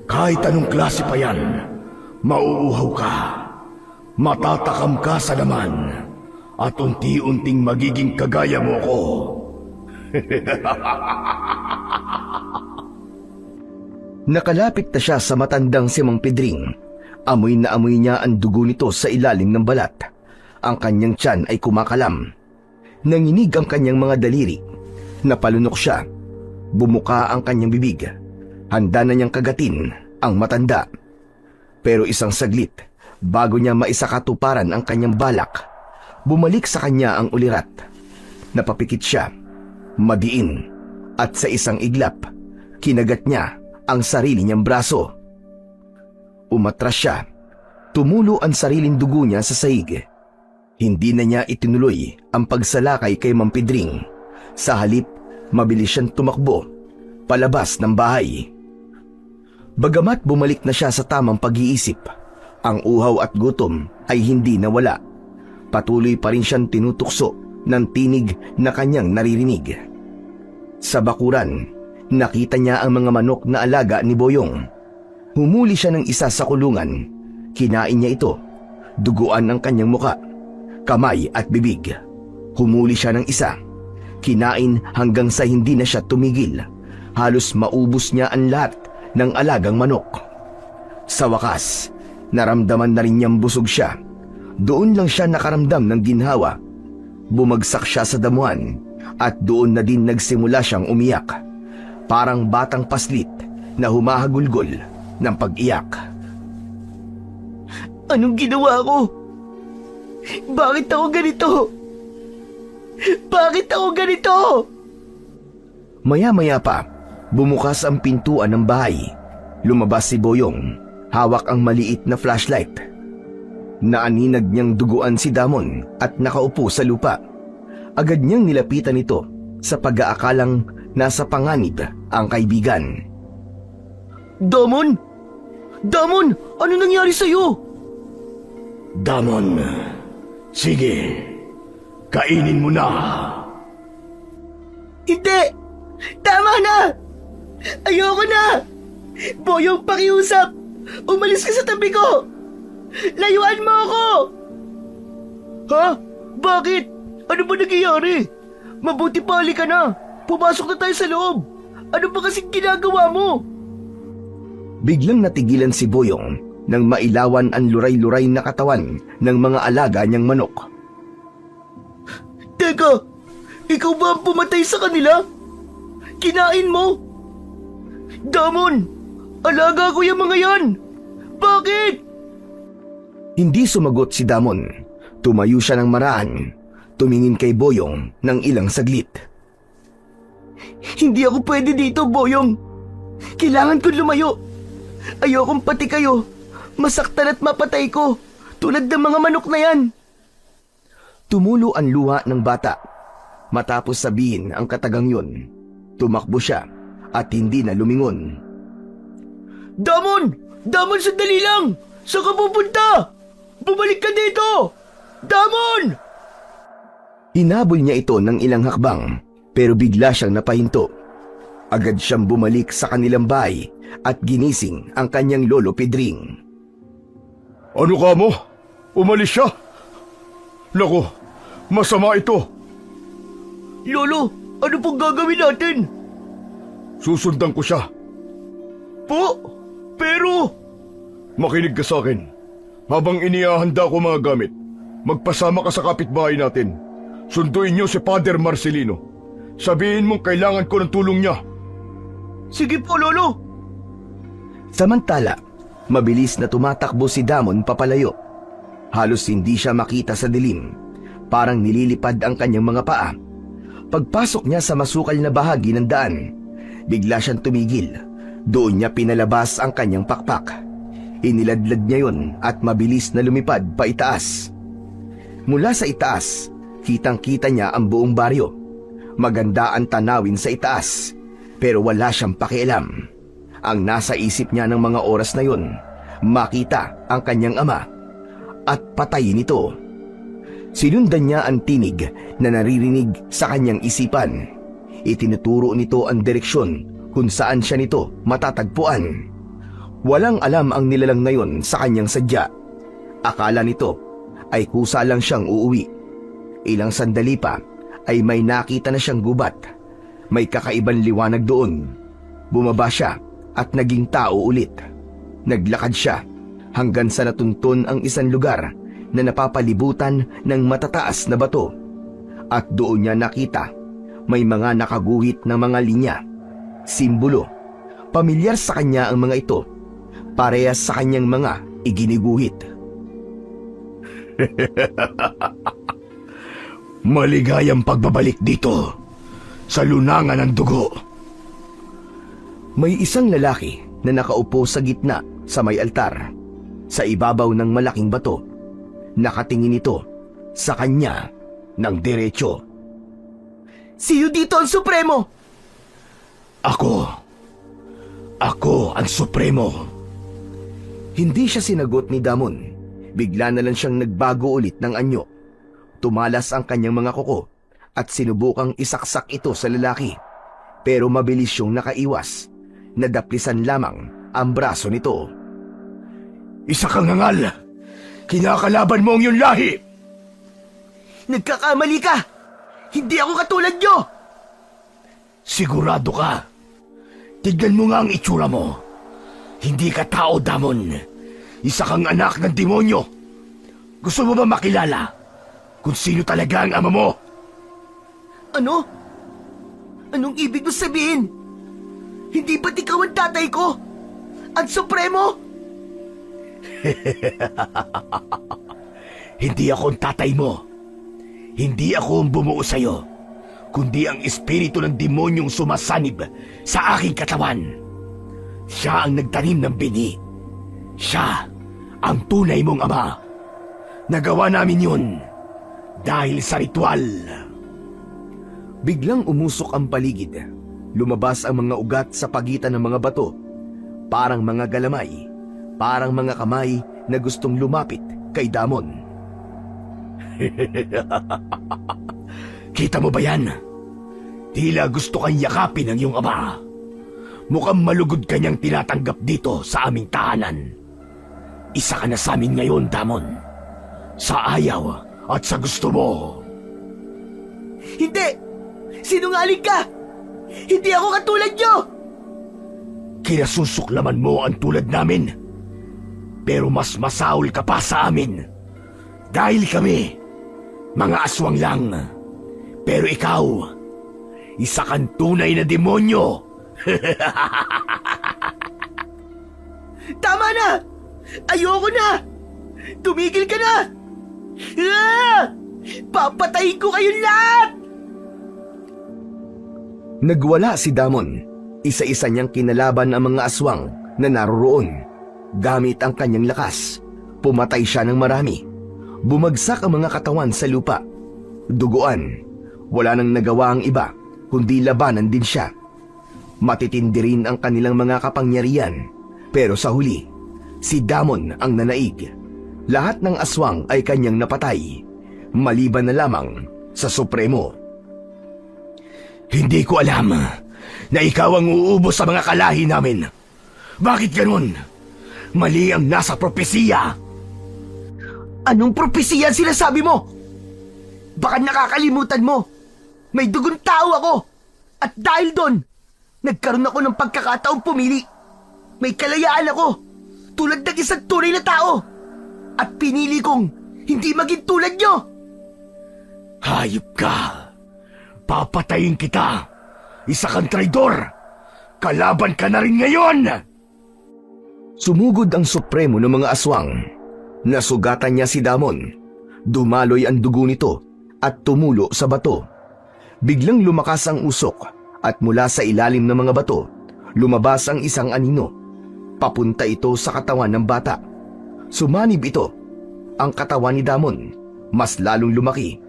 kahit anong klase pa yan, mauuhaw ka, matatakam ka sa laman, at unti-unting magiging kagaya mo ko. Nakalapit na siya sa matandang si Mang Pedring. Amoy na amoy niya ang dugo nito sa ilalim ng balat. Ang kanyang tiyan ay kumakalam. Nanginig ang kanyang mga daliri. Napalunok siya. Bumuka ang kanyang bibig. Handa na niyang kagatin ang matanda. Pero isang saglit, bago niya maisakatuparan ang kanyang balak, bumalik sa kanya ang ulirat. Napapikit siya, madiin, at sa isang iglap, kinagat niya ang sarili niyang braso. Umatras siya. Tumulo ang sariling dugo niya sa sahig. Hindi na niya itinuloy ang pagsalakay kay Mang Pedring. Sa halip, mabilis siyang tumakbo palabas ng bahay. Bagamat bumalik na siya sa tamang pag-iisip, ang uhaw at gutom ay hindi nawala. Patuloy pa rin siyang tinutukso ng tinig na kanyang naririnig. Sa bakuran, nakita niya ang mga manok na alaga ni Boyong. Humuli siya ng isa sa kulungan. Kinain niya ito. Duguan ang kanyang muka, kamay at bibig. Humuli siya ng isa. Kinain hanggang sa hindi na siya tumigil. Halos maubos niya ang lahat ng alagang manok. Sa wakas, naramdaman na rin niyang busog siya. Doon lang siya nakaramdam ng ginhawa. Bumagsak siya sa damuhan at doon na din nagsimula siyang umiyak. Parang batang paslit na humahagulgol ng pag-iyak. Anong ginawa ko? Bakit ako ganito? Bakit ako ganito? Maya-maya pa, bumukas ang pintuan ng bahay. Lumabas si Boyong, hawak ang maliit na flashlight. Naaninag niyang duguan si Damon at nakaupo sa lupa. Agad niyang nilapitan ito sa pag-aakalang nasa panganib ang kaibigan. Damon! Damon! Ano nangyari sa'yo? Damon, sige, kainin mo na. Hindi! Tama na! Ayoko na! Boyong, pakiusap! Umalis ka sa tabi ko! Layuan mo ako! Ha? Bakit? Ano ba nangyayari? Mabuti pali ka na! Pumasok na tayo sa loob! Ano ba kasing ginagawa mo? Biglang natigilan si Boyong nang mailawan ang luray-luray na katawan ng mga alaga niyang manok. Teka! Ikaw ba ang pumatay sa kanila? Kinain mo? Damon! Alaga ko yung mga yan! Bakit? Hindi sumagot si Damon. Tumayo siya ng maraan. Tumingin kay Boyong ng ilang saglit. Hindi ako pwede dito, Boyong. Kailangan kong lumayo. Ayokong pati kayo masaktan at mapatay ko tulad ng mga manok na yan. Tumulo ang luha ng bata. Matapos sabihin ang katagang yun, tumakbo siya at hindi na lumingon. Damon! Damon, sandali lang! Saan ka pupunta? Bumalik ka dito! Damon! Hinabol niya ito ng ilang hakbang pero bigla siyang napahinto. Agad siyang bumalik sa kanilang bahay at ginising ang kanyang lolo Pedring. Ano ka mo? Umalis siya? Naku, masama ito. Lolo, ano pong gagawin natin? Susundan ko siya. Po? Pero... Makinig ka sa akin. Habang iniahanda ko mga gamit, magpasama ka sa kapitbahay natin. Sunduin niyo si Father Marcelino. Sabihin mong kailangan ko ng tulong niya. Sige po, Lolo. Samantala, mabilis na tumatakbo si Damon papalayo. Halos hindi siya makita sa dilim. Parang nililipad ang kanyang mga paa. Pagpasok niya sa masukal na bahagi ng daan, bigla siyang tumigil. Doon niya pinalabas ang kanyang pakpak. Iniladlad niya yon at mabilis na lumipad pa itaas. Mula sa itaas, kitang-kita niya ang buong baryo. Maganda ang tanawin sa itaas, pero wala siyang pakialam. Ang nasa isip niya ng mga oras na yon, makita ang kanyang ama at patayin ito. Sinundan niya ang tinig na naririnig sa kanyang isipan. Itinuturo nito ang direksyon kung saan siya nito matatagpuan. Walang alam ang nilalang na yon sa kanyang sadya. Akala nito ay kusa lang siyang uuwi. Ilang sandali pa ay may nakita na siyang gubat. May kakaibang liwanag doon. Bumaba siya at naging tao ulit. Naglakad siya hanggang sa natuntun ang isang lugar na napapalibutan ng matataas na bato. At doon niya nakita may mga nakaguhit na mga linya, simbolo. Pamilyar sa kanya ang mga ito, parehas sa kanyang mga iginiguhit. Maligayang pagbabalik dito sa lunangan ng dugo. May isang lalaki na nakaupo sa gitna sa may altar. Sa ibabaw ng malaking bato, nakatingin ito sa kanya ng diretsyo. Siyo dito ang Supremo! Ako ang Supremo. Hindi siya sinagot ni Damon. Bigla na lang siyang nagbago ulit ng anyo. Tumalas ang kanyang mga kuko at sinubukang isaksak ito sa lalaki. Pero mabilis siyang nakaiwas. Nadaplisan lamang ang braso nito. Isa kang hangal. Kinakalaban mo ang iyong lahi. Nagkakamali ka! Hindi ako katulad nyo! Sigurado ka? Tignan mo nga ang itsura mo. Hindi ka tao, Damon. Isa kang anak ng demonyo. Gusto mo ba makilala kung sino talaga ang ama mo? Ano? Anong ibig mo sabihin? Hindi ba't ikaw ang tatay ko? Ang Supremo? Hindi ako ang tatay mo. Hindi ako ang bumuo sa'yo, kundi ang espiritu ng demonyong sumasanib sa aking katawan. Siya ang nagtanim ng bini. Siya ang tunay mong ama. Nagawa namin yun dahil sa ritual. Biglang umusok ang paligid. Lumabas ang mga ugat sa pagitan ng mga bato. Parang mga galamay. Parang mga kamay na gustong lumapit kay Damon. Kita mo ba yan? Tila gusto kang yakapin ng iyong ama. Mukhang malugod ka niyang tinatanggap dito sa aming tahanan. Isa ka na sa amin ngayon, Damon. Sa ayaw at sa gusto mo. Hindi! Sinungaling ka! Hindi ako katulad nyo! Kinasusuklaman mo ang tulad namin. Pero mas masaul ka pa sa amin. Dahil kami, mga aswang lang. Pero ikaw, isa kang tunay na demonyo. Tama na! Ayoko na! Tumigil ka na! Ah! Papatayin ko kayong lahat! Nagwala si Damon. Isa-isa niyang kinalaban ang mga aswang na naroroon. Gamit ang kanyang lakas, pumatay siya ng marami. Bumagsak ang mga katawan sa lupa. Duguan. Wala nang nagawa ang iba, kundi labanan din siya. Matitindi rin ang kanilang mga kapangyarihan, pero sa huli, si Damon ang nanaig. Lahat ng aswang ay kanyang napatay, maliban na lamang sa Supremo. Hindi ko alam na ikaw ang uubos sa mga kalahi namin. Bakit ganun? Mali ang nasa propesiya. Anong propesiya ang sinasabi mo? Baka nakakalimutan mo. May dugong tao ako. At dahil doon, nagkaroon ako ng pagkakataong pumili. May kalayaan ako, tulad ng isang tunay na tao. At pinili kong hindi maging tulad nyo. Hayop ka. Papatayin kita. Isa kang traidor. Kalaban ka na rin ngayon. Sumugod ang Supremo ng mga aswang. Nasugatan niya si Damon. Dumaloy ang dugo nito at tumulo sa bato. Biglang lumakas ang usok at mula sa ilalim ng mga bato, lumabas ang isang anino. Papunta ito sa katawan ng bata. Sumanib ito. Ang katawan ni Damon, mas lalong lumaki.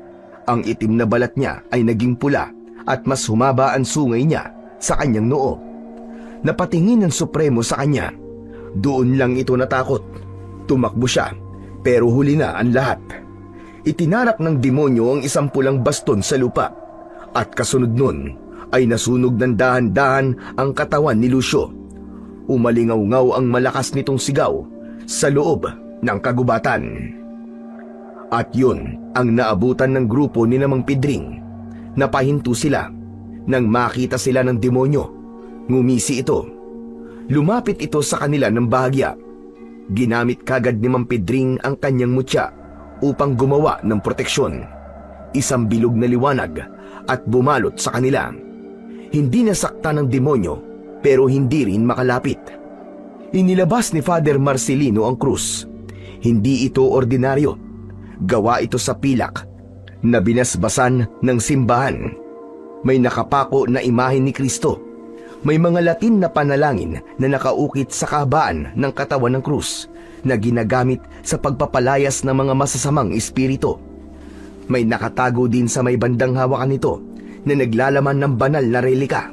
Ang itim na balat niya ay naging pula at mas humaba ang sungay niya sa kanyang noo. Napatingin ng Supremo sa kanya. Doon lang ito natakot. Tumakbo siya, pero huli na ang lahat. Itinarak ng demonyo ang isang pulang baston sa lupa. At kasunod nun ay nasunog ng dahan-dahan ang katawan ni Lucio. Umalingaw-ngaw ang malakas nitong sigaw sa loob ng kagubatan. At yun ang naabutan ng grupo ni Namang Pidring. Napahinto sila nang makita sila ng demonyo. Ngumisi ito. Lumapit ito sa kanila ng bahagya. Ginamit kagad ni Mang Pidring ang kanyang mutya upang gumawa ng proteksyon. Isang bilog na liwanag at bumalot sa kanila. Hindi nasakta ng demonyo pero hindi rin makalapit. Inilabas ni Father Marcelino ang krus. Hindi ito ordinaryo. Gawa ito sa pilak na binasbasan ng simbahan. May nakapako na imahe ni Kristo. May mga Latin na panalangin na nakaukit sa kahabaan ng katawan ng krus na ginagamit sa pagpapalayas ng mga masasamang espiritu. May nakatago din sa may bandang hawakan nito na naglalaman ng banal na relika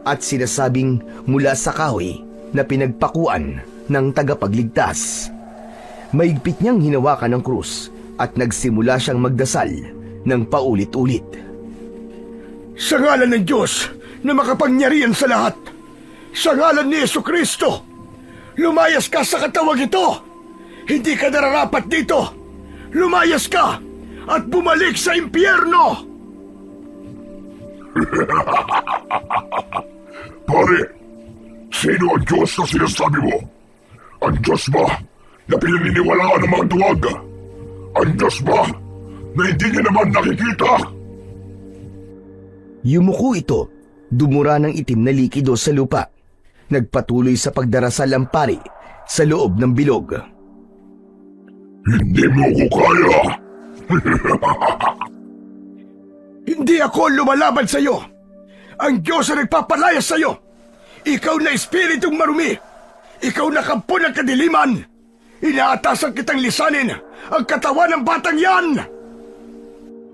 at sinasabing mula sa kahoy na pinagpakuan ng tagapagligtas. Maigpit niyang hinawakan ng krus at nagsimula siyang magdasal ng paulit-ulit. Sa ngalan ng Diyos na makapangyarihan sa lahat, sa ngalan ni Jesucristo, lumayas ka sa katawang ito. Hindi ka nararapat dito. Lumayas ka at bumalik sa impyerno. Pare, sino ang Diyos na sinasabi mo? Ang Diyos ba na pinaniniwalaan ng mga duwag? Ang Diyos ba na hindi niya naman nakikita? Yumuko ito, dumura ng itim na likido sa lupa. Nagpatuloy sa pagdarasal ang pari sa loob ng bilog. Hindi mo ko kaya! Hindi ako lumalaban sa iyo. Ang Diyos ang nagpapalaya sa iyo. Ikaw na espiritong marumi. Ikaw na kampo ng kadiliman. Inaatasan kitang lisanin ang katawan ng batang yan.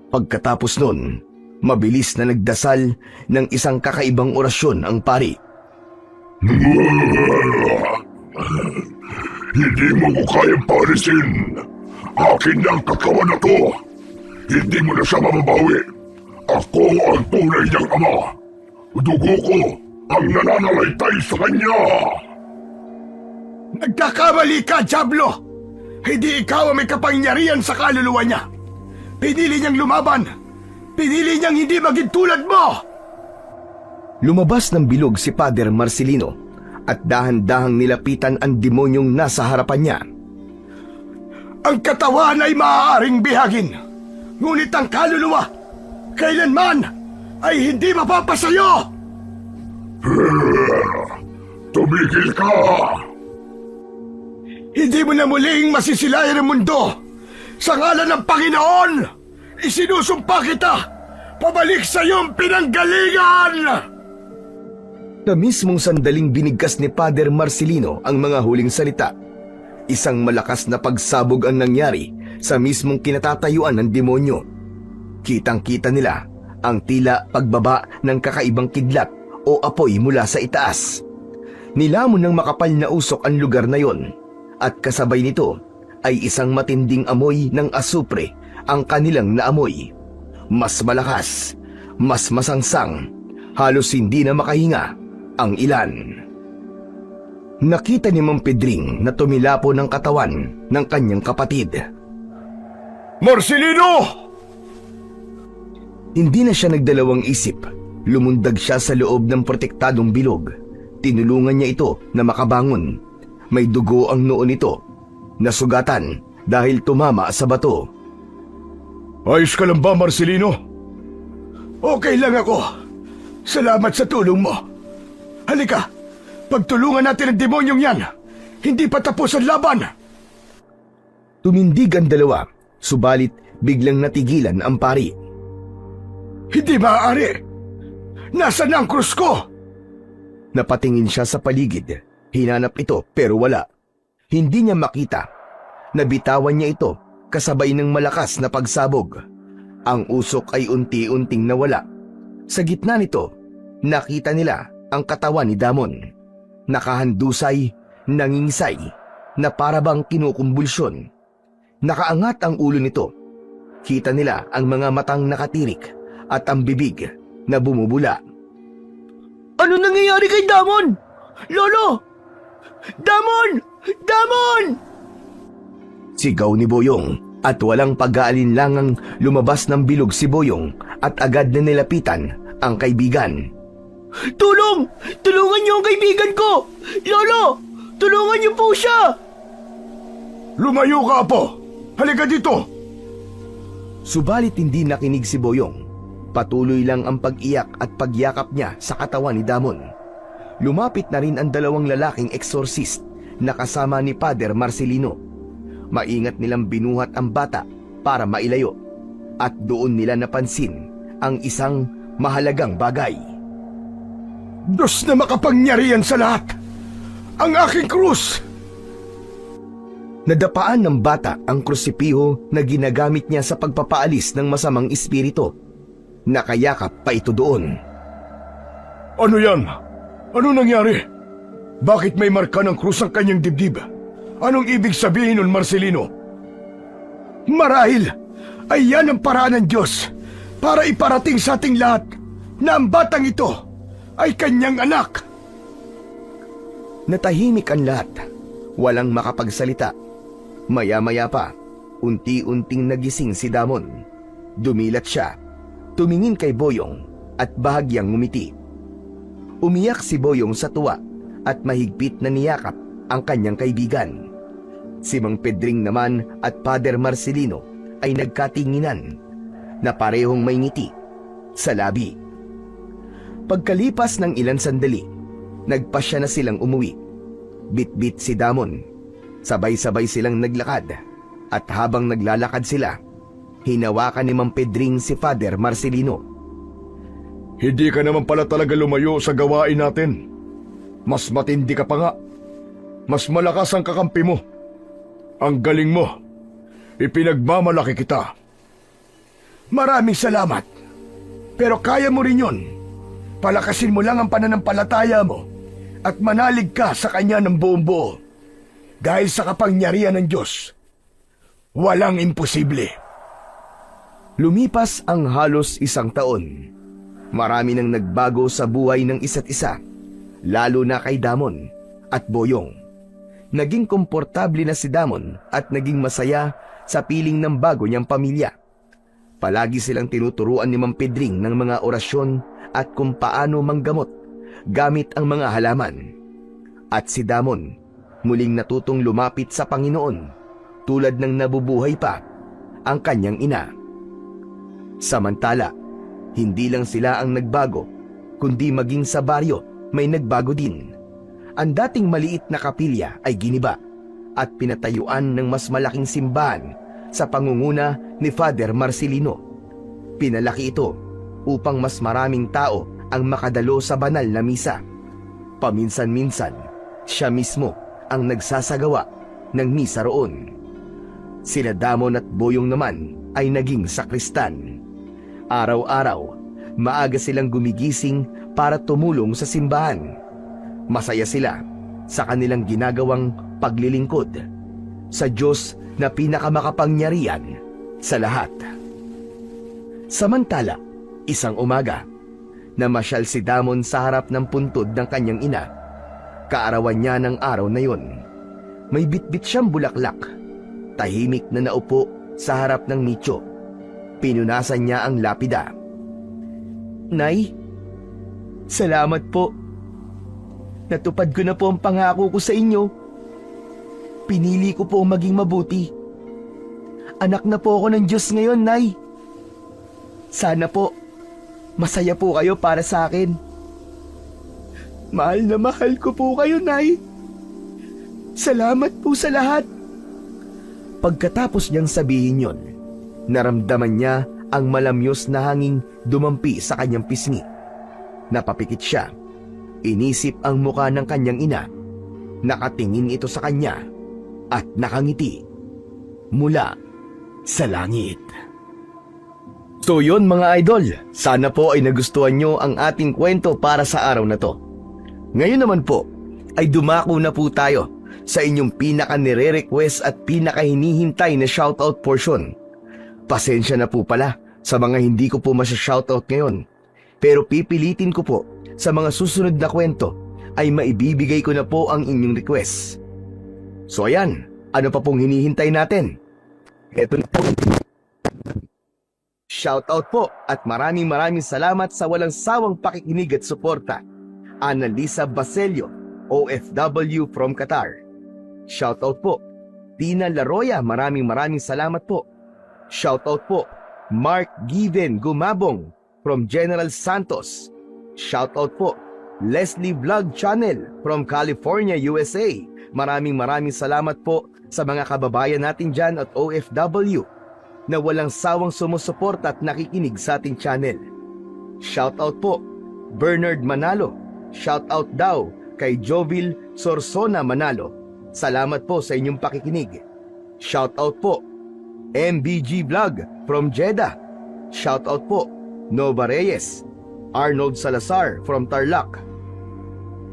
Pagkatapos nun, mabilis na nagdasal ng isang kakaibang orasyon ang pari. Hindi mo ko kayang palisin. Akin na ang katawan na to. Hindi mo na siya mababawi. Ako ang tunay niyang ama. Dugo ko ang nananalaytay sa kanya. Nagkakamali ka, Diablo. Hindi ikaw ang may kapangyarihan sa kaluluwa niya. Pinili niyang lumaban. Pinili niyang hindi maging tulad mo. Lumabas ng bilog si Father Marcelino at dahan-dahang nilapitan ang demonyong nasa harapan niya. Ang katawan ay maaaring bihagin, ngunit ang kaluluwa, kailanman ay hindi mapapasayo! Tumigil ka! Hindi mo na muling masisilayan ang mundo. Sa ngalan ng Panginoon, isinusumpa kita, pabalik sa iyong pinanggalingan! Sa mismong sandaling binigkas ni Father Marcelino ang mga huling salita. Isang malakas na pagsabog ang nangyari sa mismong kinatatayuan ng demonyo. Kitang-kita nila ang tila pagbaba ng kakaibang kidlat o apoy mula sa itaas. Nilamon ng makapal na usok ang lugar na yon at kasabay nito ay isang matinding amoy ng asupre ang kanilang naamoy. Mas malakas, mas masangsang, halos hindi na makahinga ang ilan. Nakita ni Mang Pedring na tumilapo ng katawan ng kanyang kapatid. Marcelino! Hindi na siya nagdalawang isip. Lumundag siya sa loob ng protektadong bilog. Tinulungan niya ito na makabangon. May dugo ang noo nito. Nasugatan dahil tumama sa bato. Ayos ka lang ba, Marcelino? Okay lang ako. Salamat sa tulong mo. Halika, pagtulungan natin ang demonyong yan. Hindi pa tapos ang laban. Tumindig ang dalawa, subalit biglang natigilan ang pari. Hindi maaari. Nasaan na ang krus ko? Napatingin siya sa paligid. Hinanap ito pero wala. Hindi niya makita. Nabitawan niya ito kasabay ng malakas na pagsabog. Ang usok ay unti-unting nawala. Sa gitna nito, nakita nila ang katawan ni Damon. Nakahandusay, nangingisay, na parabang kinukumbulsyon. Nakaangat ang ulo nito. Kita nila ang mga matang nakatirik at ang bibig na bumubula. Ano nangyayari kay Damon? Lolo! Damon! Damon! Sigaw ni Boyong at walang pag-aalinlangang lumabas ng bilog si Boyong at agad na nilapitan ang kaibigan. Tulong! Tulungan niyo ang kaibigan ko! Lolo! Tulungan niyo po siya! Lumayo ka, Apo! Halika dito! Subalit hindi nakinig si Boyong. Patuloy lang ang pag-iyak at pagyakap niya sa katawan ni Damon. Lumapit na rin ang dalawang lalaking exorcist na kasama ni Father Marcelino. Maingat nilang binuhat ang bata para mailayo at doon nila napansin ang isang mahalagang bagay. Diyos na makapangyarihan sa lahat! Ang aking krus! Nadapaan ng bata ang krusipiho na ginagamit niya sa pagpapaalis ng masamang espiritu. Nakayakap pa ito doon. Ano yan? Ano nangyari? Bakit may marka ng krus ang kanyang dibdib? Anong ibig sabihin nun, Marcelino? Marahil ay yan ang paraan ng Diyos para iparating sa ating lahat na ang batang ito ay kanyang anak. Natahimik ang lahat. Walang makapagsalita. Maya-maya pa, unti-unting nagising si Damon. Dumilat siya. Tumingin kay Boyong at bahagyang ngumiti. Umiyak si Boyong sa tuwa at mahigpit na niyakap ang kanyang kaibigan. Si Mang Pedring naman at Father Marcelino ay nagkatinginan na parehong may ngiti sa labi. Pagkalipas ng ilang sandali, nagpasya na silang umuwi. Bit-bit si Damon. Sabay-sabay silang naglakad at habang naglalakad sila, hinawakan ni Mang Pedring si Father Marcelino. Hindi ka naman pala talaga lumayo sa gawain natin. Mas matindi ka pa nga. Mas malakas ang kakampi mo. Ang galing mo. Ipinagmamalaki kita. Maraming salamat. Pero kaya mo rin yun. Palakasin mo lang ang pananampalataya mo at manalig ka sa Kanya ng buong buo. Dahil sa kapangyarihan ng Diyos, walang imposible. Lumipas ang halos isang taon. Marami nang nagbago sa buhay ng isa't isa, lalo na kay Damon at Boyong. Naging komportable na si Damon at naging masaya sa piling ng bago niyang pamilya. Palagi silang tinuturuan ni Mang Pedring ng mga orasyon at kung paano manggamot gamit ang mga halaman. At si Damon, muling natutong lumapit sa Panginoon tulad ng nabubuhay pa ang kanyang ina. Samantala, hindi lang sila ang nagbago, kundi maging sa baryo may nagbago din. Ang dating maliit na kapilya ay giniba at pinatayuan ng mas malaking simbahan sa pangunguna ni Father Marcelino. Pinalaki ito upang mas maraming tao ang makadalo sa banal na misa. Paminsan-minsan, siya mismo ang nagsasagawa ng misa roon. Sina Damon at Boyong naman ay naging sakristan. Araw-araw, maaga silang gumigising para tumulong sa simbahan. Masaya sila sa kanilang ginagawang paglilingkod sa Diyos na pinakamakapangyarihan sa lahat. Samantala, isang umaga, namasyal si Damon sa harap ng puntod ng kanyang ina. Kaarawan niya ng araw na yon. May bitbit siyang bulaklak. Tahimik na naupo sa harap ng nicho. Pinunasan niya ang lapida. Nay, salamat po. Natupad ko na po ang pangako ko sa inyo. Pinili ko po maging mabuti. Anak na po ako ng Diyos ngayon, Nay. Sana po, masaya po kayo para sa akin. Mahal na mahal ko po kayo, Nay. Salamat po sa lahat. Pagkatapos niyang sabihin yon, naramdaman niya ang malamyos na hanging dumampi sa kanyang pisngi. Napapikit siya. Inisip ang muka ng kanyang ina. Nakatingin ito sa kanya at nakangiti mula sa langit. So yun mga idol, sana po ay nagustuhan nyo ang ating kwento para sa araw na to. Ngayon naman po ay dumako na po tayo sa inyong pinaka-nire-request at pinaka-hinihintay na shoutout portion. Pasensya na po pala sa mga hindi ko po masya-shoutout ngayon, pero pipilitin ko po sa mga susunod na kwento ay maibibigay ko na po ang inyong request. So ayan, ano pa pong hinihintay natin? Eto na po. Shoutout po at maraming salamat sa walang sawang pakikinig at suporta. Annalisa Baselio, OFW from Qatar. Shoutout po. Tina Laroya, maraming salamat po. Shoutout po. Mark Given Gumabong from General Santos. Shoutout po. Leslie Vlog Channel from California, USA. Maraming salamat po sa mga kababayan natin dyan at OFW na walang sawang sumusuporta at nakikinig sa ating channel. Shoutout po, Bernard Manalo. Shoutout daw kay Jovil Sorsona Manalo. Salamat po sa inyong pakikinig. Shoutout po, MBG Vlog from Jeddah. Shoutout po, Nova Reyes. Arnold Salazar from Tarlac.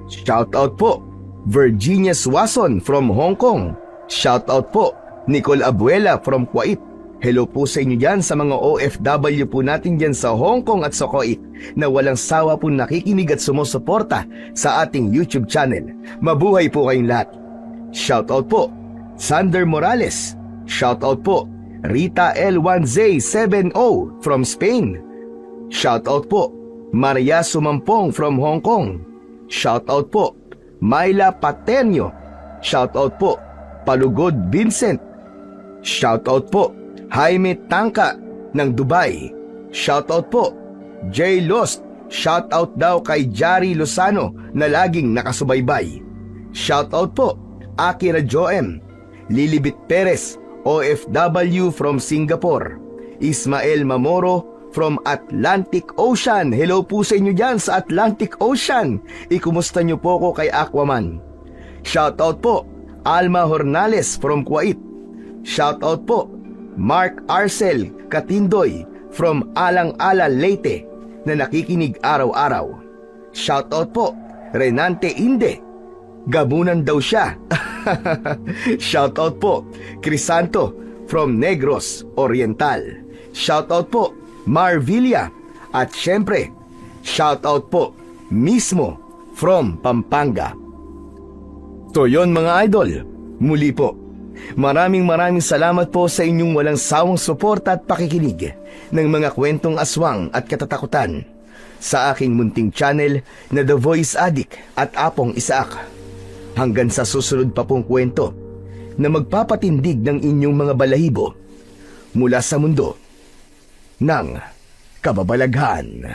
Shoutout po, Virginia Swason from Hong Kong. Shoutout po, Nicole Abuela from Kuwait. Hello po sa inyo dyan sa mga OFW po natin dyan sa Hong Kong at sa Kuwait na walang sawa po nakikinig at sumusuporta sa ating YouTube channel. Mabuhay po kayong lahat. Shoutout po, Sander Morales. Shoutout po, Rita L1Z70 from Spain. Shoutout po, Maria Sumampong from Hong Kong. Shoutout po, Myla Patenyo. Shoutout po, Palugod Vincent. Shoutout po, Jaime Tangka ng Dubai. Shoutout po, J. Lost. Shoutout daw kay Jari Lozano na laging nakasubaybay. Shoutout po, Akira Joem. Lilibit Perez, OFW from Singapore. Ismael Mamoro from Atlantic Ocean. Hello po sa inyo dyan sa Atlantic Ocean. Ikumusta nyo po ko kay Aquaman. Shoutout po, Alma Hornales from Kuwait. Shoutout po, Mark Arcel Katindoy from Alang-Ala, Leyte na nakikinig araw-araw. Shoutout po, Renante Inde. Gabunan daw siya. Shoutout po, Crisanto from Negros Oriental. Shoutout po, Marvilla. At syempre, shoutout po, Mismo from Pampanga. So yon mga idol, muli po, maraming salamat po sa inyong walang sawang suporta at pakikinig ng mga kwentong aswang at katatakutan sa aking munting channel na The Voice Addict at Apong Isaac. Hanggang sa susunod pa pong kwento na magpapatindig ng inyong mga balahibo mula sa mundo ng kababalaghan.